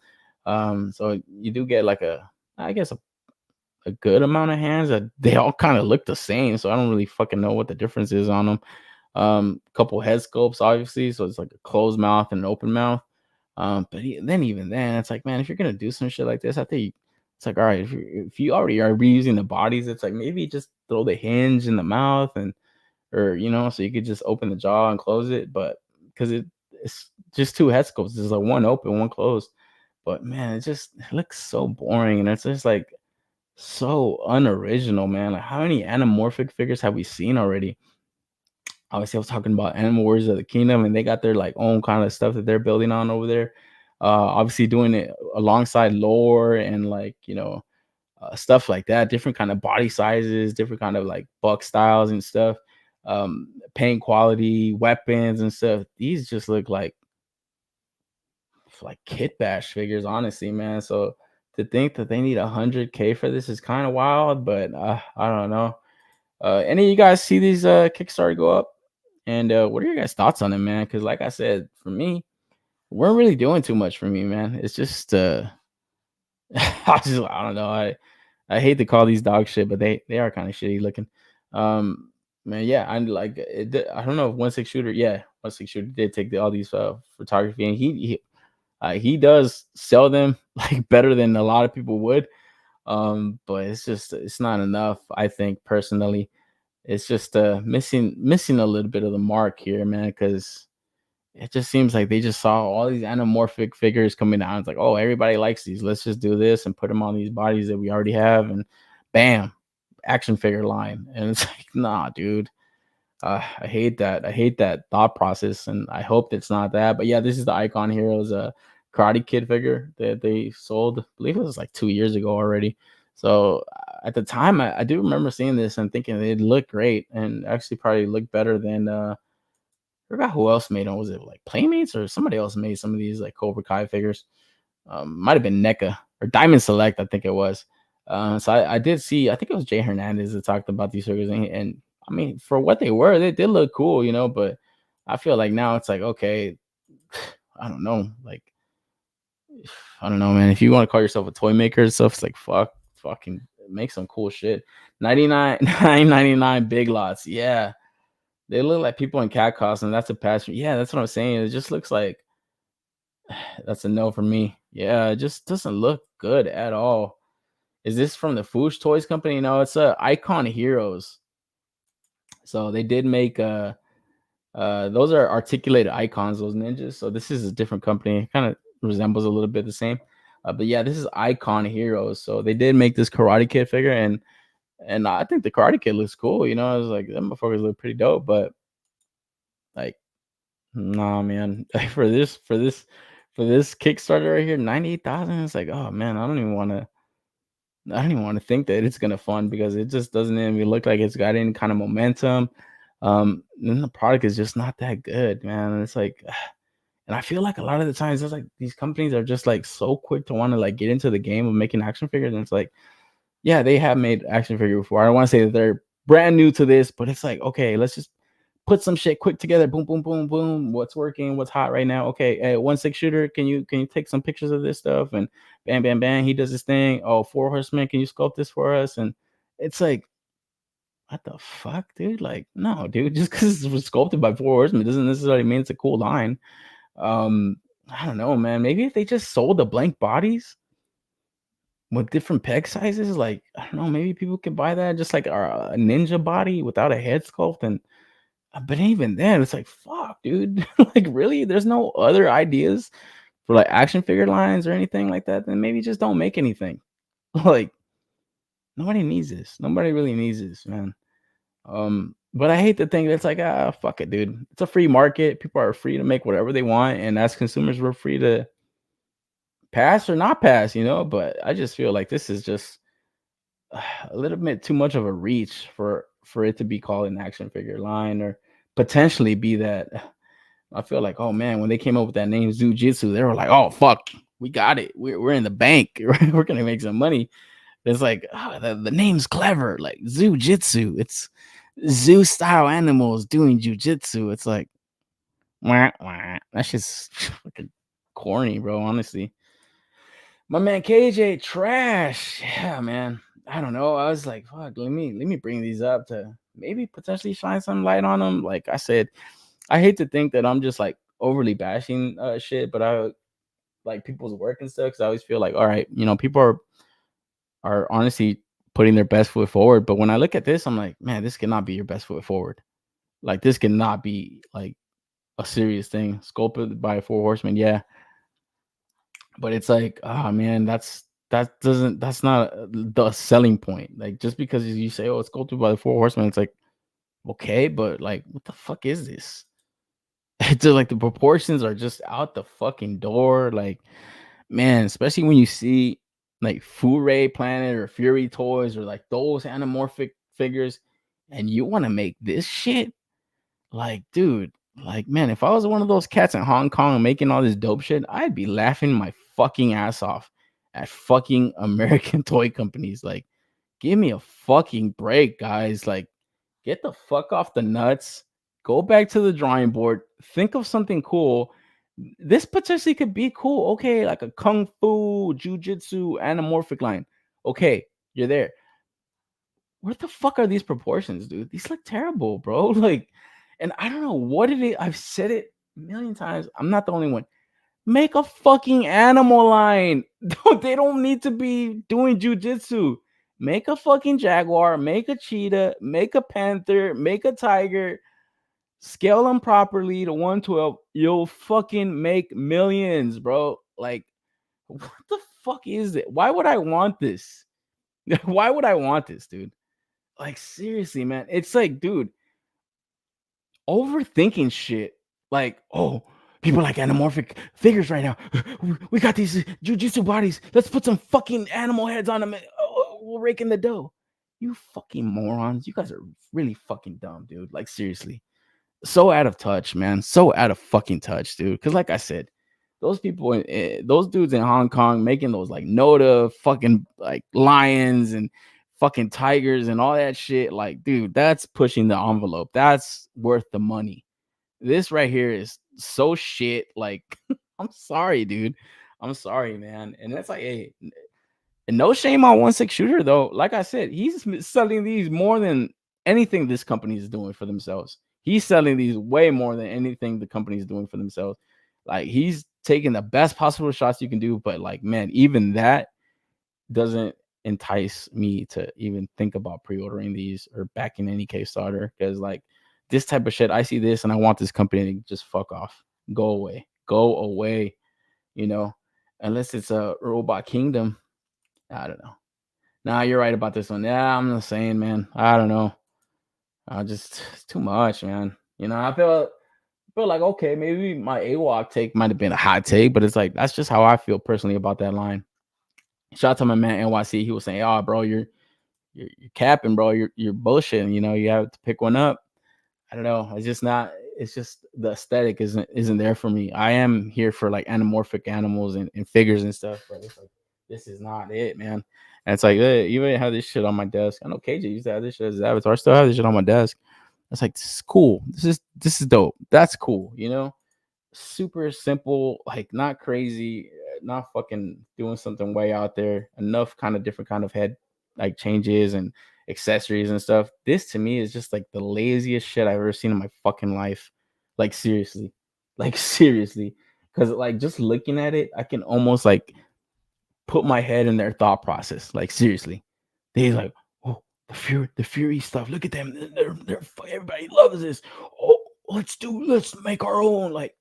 them. So you do get like I guess a good amount of hands that they all kind of look the same. So I don't really fucking know what the difference is on them. Couple head sculpts, obviously. So it's like a closed mouth and an open mouth. But even then, it's like, man, if you're gonna do some shit like this, I think it's like, all right, if you already are reusing the bodies, it's like maybe just throw the hinge in the mouth or so you could just open the jaw and close it. But because it's just two head sculpts, there's like one open, one closed. But man, it looks so boring, and it's just like so unoriginal, man. Like, how many anamorphic figures have we seen already? Obviously, I was talking about Animal Warriors of the Kingdom, and they got their like own kind of stuff that they're building on over there. Obviously, doing it alongside lore and like stuff like that, different kind of body sizes, different kind of like buck styles and stuff, paint quality, weapons and stuff. These just look like kit bash figures, honestly, man. So to think that they need 100K for this is kind of wild, but I don't know. Any of you guys see these Kickstarter go up? And what are your guys' thoughts on it, man? Because like I said, for me, we're really doing too much for me, man. It's just I don't know. I I hate to call these dog shit, but they are kind of shitty looking. Man, yeah, I'm like I don't know if 1/6 shooter, yeah, 1/6 shooter did take all these photography, and he does sell them like better than a lot of people would. But it's not enough. I think personally, it's just missing a little bit of the mark here, man, because it just seems like they just saw all these anamorphic figures coming out. It's like, oh, everybody likes these. Let's just do this and put them on these bodies that we already have, and bam, action figure line. And it's like, nah, dude. I hate that. I hate that thought process, and I hope it's not that. But yeah, this is the Icon Heroes Karate Kid figure that they sold. I believe it was like 2 years ago already. So at the time, I do remember seeing this and thinking it looked great, and actually probably looked better than I forgot who else made them. Was it like Playmates or somebody else made some of these like Cobra Kai figures? Might have been NECA or Diamond Select, I think it was. So I did see, I think it was Jay Hernandez that talked about these figures, and I mean, for what they were, they did look cool, but I feel like now it's like, okay, I don't know, like, I don't know, man. If you want to call yourself a toy maker and stuff, it's like, fucking make some cool shit. 99, 9.99 big lots. Yeah. They look like people in cat costumes. That's a pass. Yeah, that's what I'm saying. It just looks like that's a no for me. Yeah, it just doesn't look good at all. Is this from the Foosh Toys Company? No, it's Icon Heroes. So they did make those are articulated icons, those ninjas. So this is a different company. Kind of resembles a little bit the same. But yeah, this is Icon Heroes. So they did make this Karate Kid figure, and I think the Karate Kid looks cool. I was like, them motherfuckers look pretty dope, but like, nah, man. For this Kickstarter right here, 98,000. It's like, oh man, I don't even want to think that it's gonna fund, because it just doesn't even look like it's got any kind of momentum. Then the product is just not that good, man. And it's like, and I feel like a lot of the times it's like these companies are just like so quick to want to like get into the game of making action figures, and it's like, yeah, they have made action figure before. I don't want to say that they're brand new to this, but it's like, okay, let's just put some shit quick together. Boom, boom, boom, boom. What's working? What's hot right now? Okay, 1/6 shooter. Can you take some pictures of this stuff? And bam, bam, bam. He does his thing. Oh, 4 Horsemen. Can you sculpt this for us? And it's like, what the fuck, dude? Like, no, dude. Just because it's sculpted by 4 Horsemen doesn't necessarily mean it's a cool line. I don't know, man. Maybe if they just sold the blank bodies with different peg sizes, like, I don't know, maybe people could buy that, just like a ninja body without a head sculpt. And but even then, it's like, fuck, dude. Like, really? There's no other ideas for like action figure lines or anything like that? Then maybe just don't make anything. Like, nobody needs this. Nobody really needs this, man. But I hate to think that's like, fuck it, dude. It's a free market. People are free to make whatever they want, and as consumers, we're free to pass or not pass, But I just feel like this is just a little bit too much of a reach for it to be called an action figure line, or potentially be that. I feel like, oh man, when they came up with that name Zu-Jitsu, they were like, oh fuck, we got it. We're in the bank. We're gonna make some money. It's like, the name's clever, like Zu-Jitsu. It's zoo style animals doing jujitsu. It's like, wah, wah. That's just fucking corny, bro. Honestly, my man KJ trash. Yeah, man. I don't know. I was like, fuck. Let me bring these up to maybe potentially shine some light on them. Like I said, I hate to think that I'm just like overly bashing shit, but I like people's work and stuff, because I always feel like, all right, people are honestly putting their best foot forward. But when I look at this, I'm like, man, this cannot be your best foot forward. Like, this cannot be like a serious thing. Sculpted by 4 Horsemen, yeah. But it's like, oh man, that's not the selling point. Like, just because you say, oh, it's sculpted by the 4 Horsemen, it's like, okay, but like, what the fuck is this? It's just like the proportions are just out the fucking door. Like, man, especially when you see like Furay Planet or Fury Toys or like those anamorphic figures, and you want to make this shit. Like, dude, like, man, if I was one of those cats in Hong Kong making all this dope shit, I'd be laughing my fucking ass off at fucking American toy companies. Like, give me a fucking break, guys. Like, get the fuck off the nuts. Go back to the drawing board. Think of something cool. This potentially could be cool. Okay, like a kung fu, jujitsu, anamorphic line. Okay, You're there. What the fuck are these proportions, dude? These look terrible, bro. Like, and I don't know what it is. I've said it a million times. I'm not the only one. Make a fucking animal line. They don't need to be doing jujitsu. Make a fucking jaguar, make a cheetah, make a panther, make a tiger, scale them properly to 112. You'll fucking make millions, bro. Like, what the fuck is it? Why would I want this? Why would I want this, dude? Like, seriously, man. It's like, dude, overthinking shit. Like, oh, people like anamorphic figures right now. We got these jujitsu bodies. Let's put some fucking animal heads on them. Oh, we're raking the dough. You fucking morons. You guys are really fucking dumb, dude. Like, seriously. So out of touch, man. So out of fucking touch, dude. Because, like I said, those people, those dudes in Hong Kong making those like Noda fucking like lions and fucking tigers and all that shit. Like, dude, that's pushing the envelope. That's worth the money. This right here is so shit. Like, I'm sorry, dude. I'm sorry, man. And that's like, hey, and no shame on 1/6 Shooter though. Like I said, he's selling these more than anything this company is doing for themselves. He's selling these way more than anything the company is doing for themselves. Like, he's taking the best possible shots you can do, but like, man, even that doesn't entice me to even think about pre-ordering these or backing any Kickstarter, because like this type of shit, I see this and I want this company to just fuck off, go away, you know, unless it's a Robot Kingdom. I don't know. Nah, you're right about this one. Yeah, I'm just saying, man. I don't know. It's too much, man. You know, I feel like, okay, maybe my AWOC take might have been a hot take, but it's like that's just how I feel personally about that line. Shout out to my man NYC. He was saying, "Oh, bro, you're capping, bro. You're bullshitting. You know, you have to pick one up." I don't know. It's just not. It's just the aesthetic isn't there for me. I am here for like anamorphic animals and figures and stuff, but it's like this is not it, man. And it's like, hey, you may have this shit on my desk. I know KJ used to have this shit as his avatar. I still have this shit on my desk. It's like, this is cool. This is dope. That's cool. You know, super simple, like not crazy, not fucking doing something way out there. Enough kind of different kind of head like changes and accessories and stuff. This to me is just like the laziest shit I've ever seen in my fucking life. Like, seriously. Like, seriously. Because like just looking at it, I can almost like put my head in their thought process. Like, seriously. They're like, oh, the fury stuff. Look at them. They're everybody loves this. Oh, let's make our own. Like,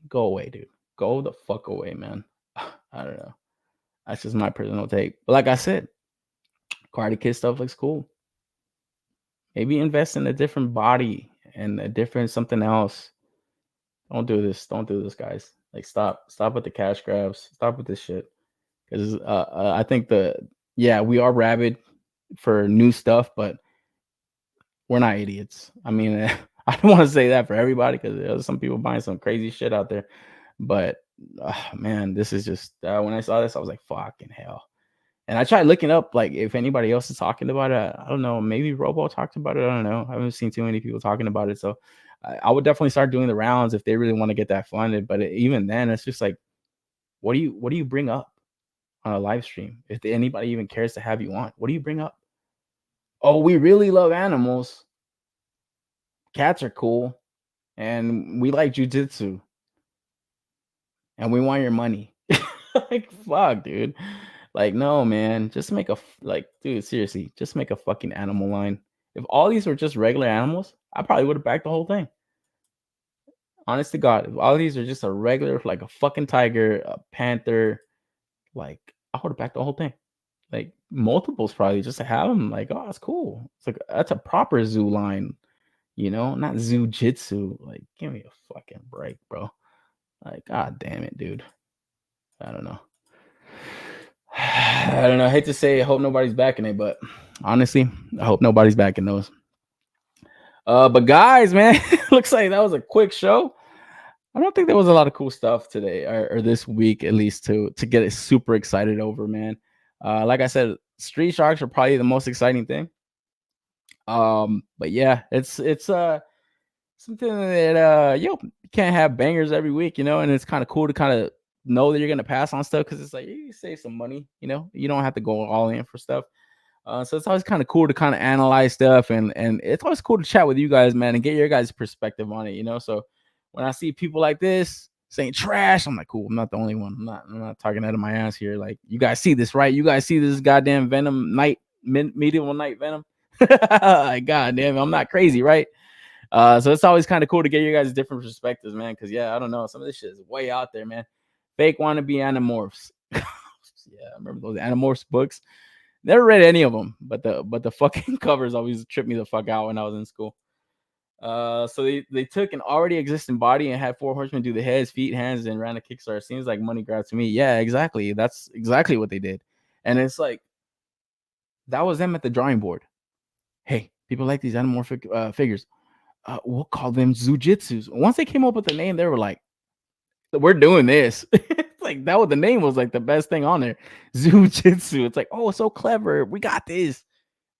go away, dude. Go the fuck away, man. I don't know. That's just my personal take. But like I said, Karate Kid stuff looks cool. Maybe invest in a different body and a different something else. Don't do this. Don't do this, guys. Like, stop with the cash grabs. Stop with this shit. Because I think we are rabid for new stuff, but we're not idiots. I mean, I don't want to say that for everybody, because there's some people buying some crazy shit out there. But man, this is just when I saw this, I was like, fucking hell. And I tried looking up like if anybody else is talking about it. I don't know. Maybe Robo talked about it. I don't know. I haven't seen too many people talking about it. So I would definitely start doing the rounds if they really want to get that funded. But even then, it's just like, what do you bring up on a live stream if anybody even cares to have you on? What do you bring up? Oh, we really love animals. Cats are cool, and we like jujitsu, and we want your money. Like, fuck, dude. Like, no, man. Just make dude, seriously, just make a fucking animal line. If all these were just regular animals, I probably would have backed the whole thing. Honest to God, if all these are just a regular, like a fucking tiger, a panther, like, I would have backed the whole thing. Like, multiples probably just to have them. Like, oh, that's cool. It's like, that's a proper zoo line, you know, not Zu-Jitsu. Like, give me a fucking break, bro. Like, god damn it, dude. I don't know. I don't know. I hate to say, I hope nobody's backing it, but honestly, I hope nobody's backing those. But guys, man, looks like that was a quick show. I don't think there was a lot of cool stuff today or this week, at least to get it super excited over, man. Like I said, Street Sharks are probably the most exciting thing. But yeah, it's something that you can't have bangers every week, you know, and it's kind of cool to kind of know that you're gonna pass on stuff because it's like you save some money, you know, you don't have to go all in for stuff. So it's always kind of cool to kind of analyze stuff, and it's always cool to chat with you guys, man, and get your guys' perspective on it, you know. So when I see people like this saying trash, I'm like, cool, I'm not the only one. I'm not talking out of my ass here. Like, you guys see this, right? You guys see this goddamn Venom medieval night Venom. Like, god damn it, I'm not crazy, right? So it's always kind of cool to get your guys' different perspectives, man. Because yeah, I don't know, some of this shit is way out there, man. Fake wannabe Animorphs. Yeah, I remember those Animorphs books. Never read any of them, but the fucking covers always tripped me the fuck out when I was in school. So they took an already existing body and had 4 horsemen do the heads, feet, hands, and ran a Kickstarter. Seems like money grab to me. Yeah, exactly. That's exactly what they did. And it's like, that was them at the drawing board. Hey, people like these anamorphic figures. We'll call them Zu-Jitsus. Once they came up with the name, they were like, we're doing this. Like, that was the name was like the best thing on there. Zu-Jitsu. It's like, oh, it's so clever. We got this.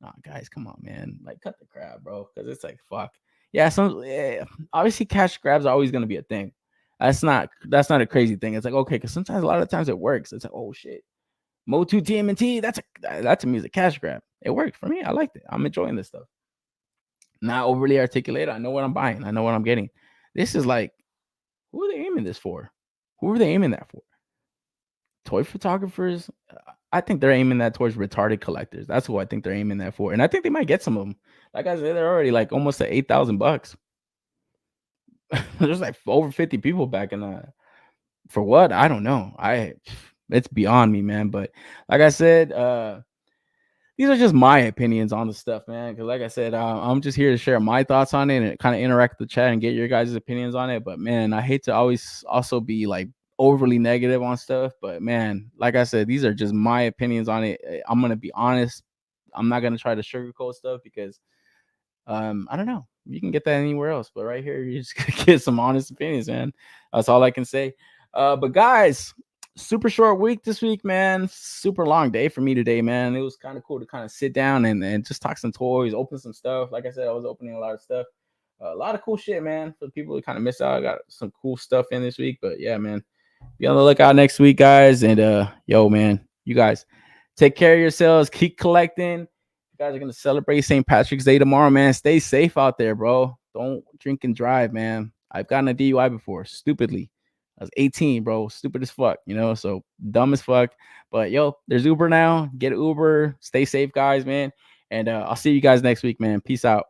Nah, guys, come on, man. Like, cut the crap, bro. Because it's like, fuck. Yeah, obviously cash grabs are always gonna be a thing. That's not a crazy thing. It's like, okay, because sometimes a lot of times it works. It's like, oh shit. Motu TMNT, that to me is a cash grab. It worked for me. I liked it. I'm enjoying this stuff. Not overly articulated. I know what I'm buying. I know what I'm getting. This is like, who are they aiming this for? Who are they aiming that for? Toy photographers? I think they're aiming that towards retarded collectors. That's who I think they're aiming that for. And I think they might get some of them. Like I said, they're already like almost at $8,000. There's like over 50 people back in the, for what? I don't know. It's beyond me, man. But like I said, these are just my opinions on the stuff, man. Because like I said, I'm just here to share my thoughts on it and kind of interact with the chat and get your guys' opinions on it. But man, I hate to always also be like overly negative on stuff. But man, like I said, these are just my opinions on it. I'm gonna be honest. I'm not gonna try to sugarcoat stuff because I don't know. You can get that anywhere else, but right here, you just get some honest opinions, man. That's all I can say. But guys, super short week this week, man. Super long day for me today, man. It was kind of cool to kind of sit down and just talk some toys, open some stuff. Like I said, I was opening a lot of stuff. A lot of cool shit, man. For people who kind of missed out, I got some cool stuff in this week. But yeah, man, be on the lookout next week, guys. And yo, man, you guys take care of yourselves. Keep collecting. You guys are gonna celebrate St. Patrick's Day tomorrow, man. Stay safe out there, bro. Don't drink and drive, man. I've gotten a DUI before, stupidly. I was 18, bro. Stupid as fuck, you know, so dumb as fuck. But yo, there's Uber now. Get Uber. Stay safe, guys, man. And I'll see you guys next week, man. Peace out.